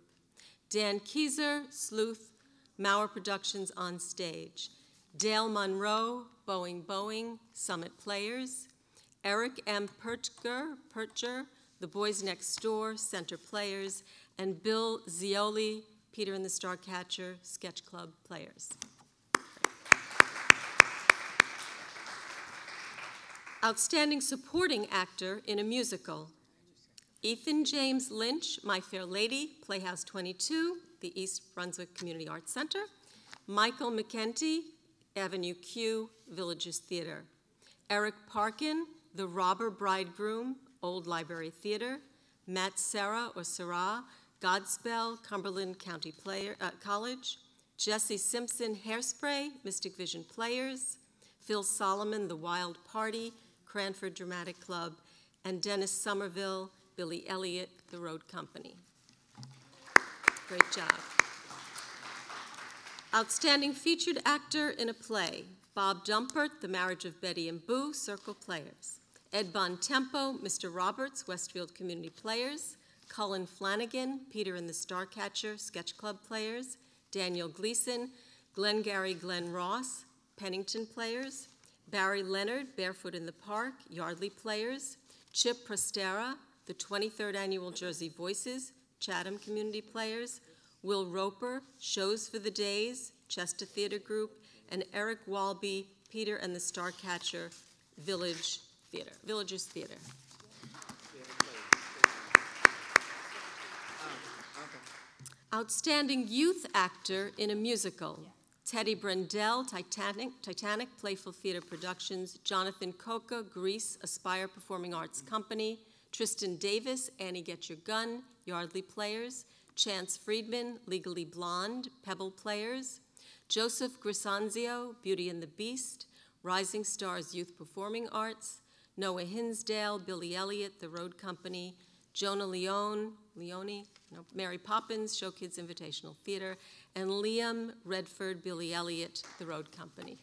Dan Keyser, Sleuth, Mauer Productions on Stage. Dale Monroe, Boeing, Summit Players. Eric M. Percher, The Boys Next Door, Center Players. And Bill Zioli, Peter and the Starcatcher, Sketch Club Players. Outstanding Supporting Actor in a Musical. Ethan James Lynch, My Fair Lady, Playhouse 22, the East Brunswick Community Arts Center. Michael McKenty, Avenue Q, Villages Theater. Eric Parkin, The Robber Bridegroom, Old Library Theater. Matt Serra, or Serra, Godspell, Cumberland County College. Jesse Simpson, Hairspray, Mystic Vision Players. Phil Solomon, The Wild Party, Cranford Dramatic Club. And Dennis Somerville, Billy Elliott, The Road Company. Great job. Outstanding Featured Actor in a Play. Bob Dumpert, The Marriage of Betty and Boo, Circle Players. Ed Bontempo, Mr. Roberts, Westfield Community Players. Cullen Flanagan, Peter and the Starcatcher, Sketch Club Players. Daniel Gleason, Glengarry Glen Ross, Pennington Players. Barry Leonard, Barefoot in the Park, Yardley Players. Chip Prestera, the 23rd Annual Jersey Voices, Chatham Community Players. Will Roper, Shows for the Days, Chester Theater Group. And Eric Walby, Peter and the Starcatcher, Villagers Theater. Outstanding Youth Actor in a Musical. Teddy Brendel, Titanic, Playful Theater Productions. Jonathan Coca, Grease, Aspire Performing Arts Company. Tristan Davis, Annie Get Your Gun, Yardley Players. Chance Friedman, Legally Blonde, Pebble Players. Joseph Grisanzio, Beauty and the Beast. Rising Stars Youth Performing Arts. Noah Hinsdale, Billy Elliott, The Road Company. Jonah Leone, Mary Poppins, Show Kids Invitational Theater. And Liam Redford, Billy Elliott, The Road Company.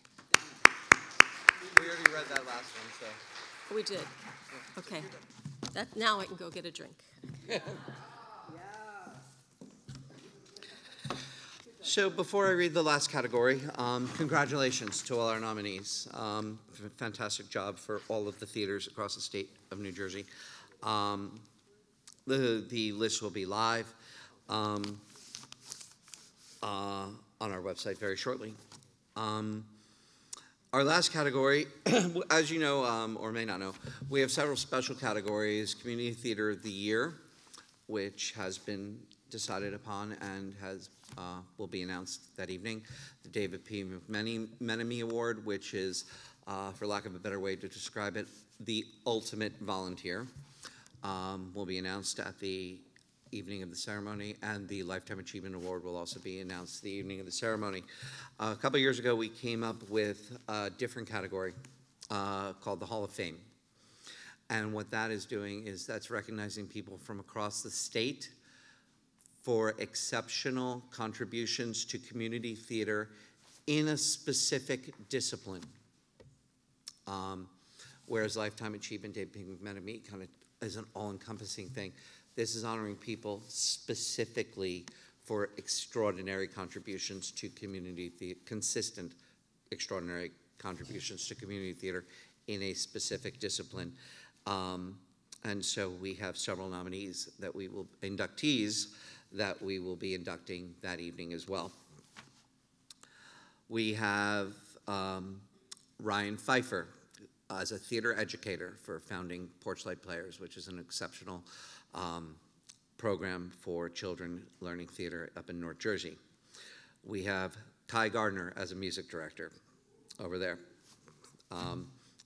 We already read that last one, so. Oh, we did? Okay. Now I can go get a drink. So before I read the last category, congratulations to all our nominees. Fantastic job for all of the theaters across the state of New Jersey. The list will be live on our website very shortly. Our last category, as you know or may not know, we have several special categories. Community Theater of the Year, which has been decided upon and will be announced that evening. The David P. McMenemy Award, which is, for lack of a better way to describe it, the ultimate volunteer, will be announced at the evening of the ceremony, and the Lifetime Achievement Award will also be announced the evening of the ceremony. A couple years ago, we came up with a different category called the Hall of Fame. And what that is doing is that's recognizing people from across the state for exceptional contributions to community theater in a specific discipline. Whereas Lifetime Achievement, David P. McMenemy kind of is an all-encompassing thing. This is honoring people specifically for extraordinary contributions to community theater, consistent extraordinary contributions to community theater in a specific discipline. And so we have several inductees that we will be inducting that evening as well. We have Ryan Pfeiffer as a theater educator for founding Porchlight Players, which is an exceptional program for children learning theater up in North Jersey. We have Kai Gardner as a music director over there,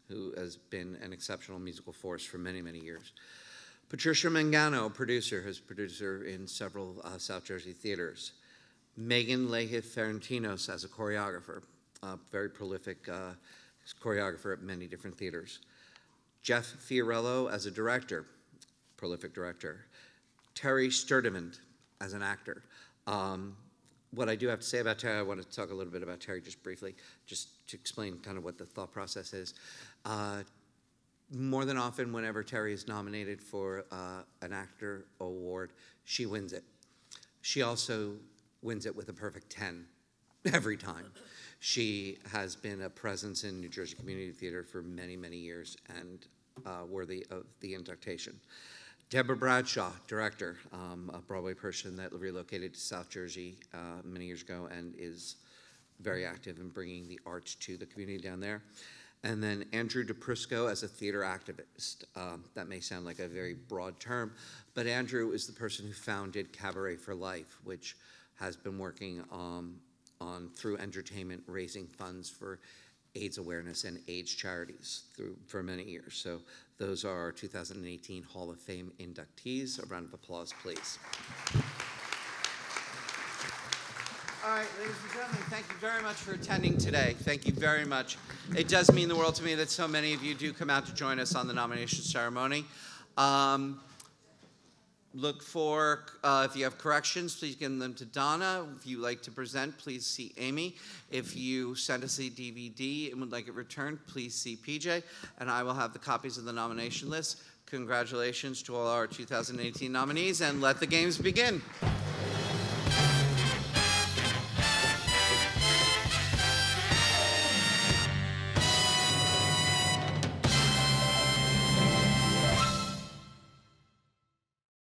who has been an exceptional musical force for many, many years. Patricia Mangano, producer, who's producer in several South Jersey theaters. Megan Lehiff Ferentinos as a choreographer, very prolific choreographer at many different theaters. Jeff Fiorello as a director, prolific director. Terry Sturdivant as an actor. What I do have to say about Terry, I want to talk a little bit about Terry just briefly, just to explain kind of what the thought process is. More than often, whenever Terry is nominated for an actor award, she wins it. She also wins it with a perfect 10 every time. She has been a presence in New Jersey Community Theater for many, many years and worthy of the induction. Deborah Bradshaw, director, a Broadway person that relocated to South Jersey many years ago and is very active in bringing the arts to the community down there. And then Andrew DePrisco as a theater activist. That may sound like a very broad term, but Andrew is the person who founded Cabaret for Life, which has been working on through entertainment, raising funds for AIDS awareness and AIDS charities for many years. So those are our 2018 Hall of Fame inductees. A round of applause, please. All right, ladies and gentlemen, thank you very much for attending today. Thank you very much. It does mean the world to me that so many of you do come out to join us on the nomination ceremony. Look for, if you have corrections, please give them to Donna. If you like to present, please see Amy. If you send us a DVD and would like it returned, please see PJ, and I will have the copies of the nomination list. Congratulations to all our 2018 nominees, and let the games begin.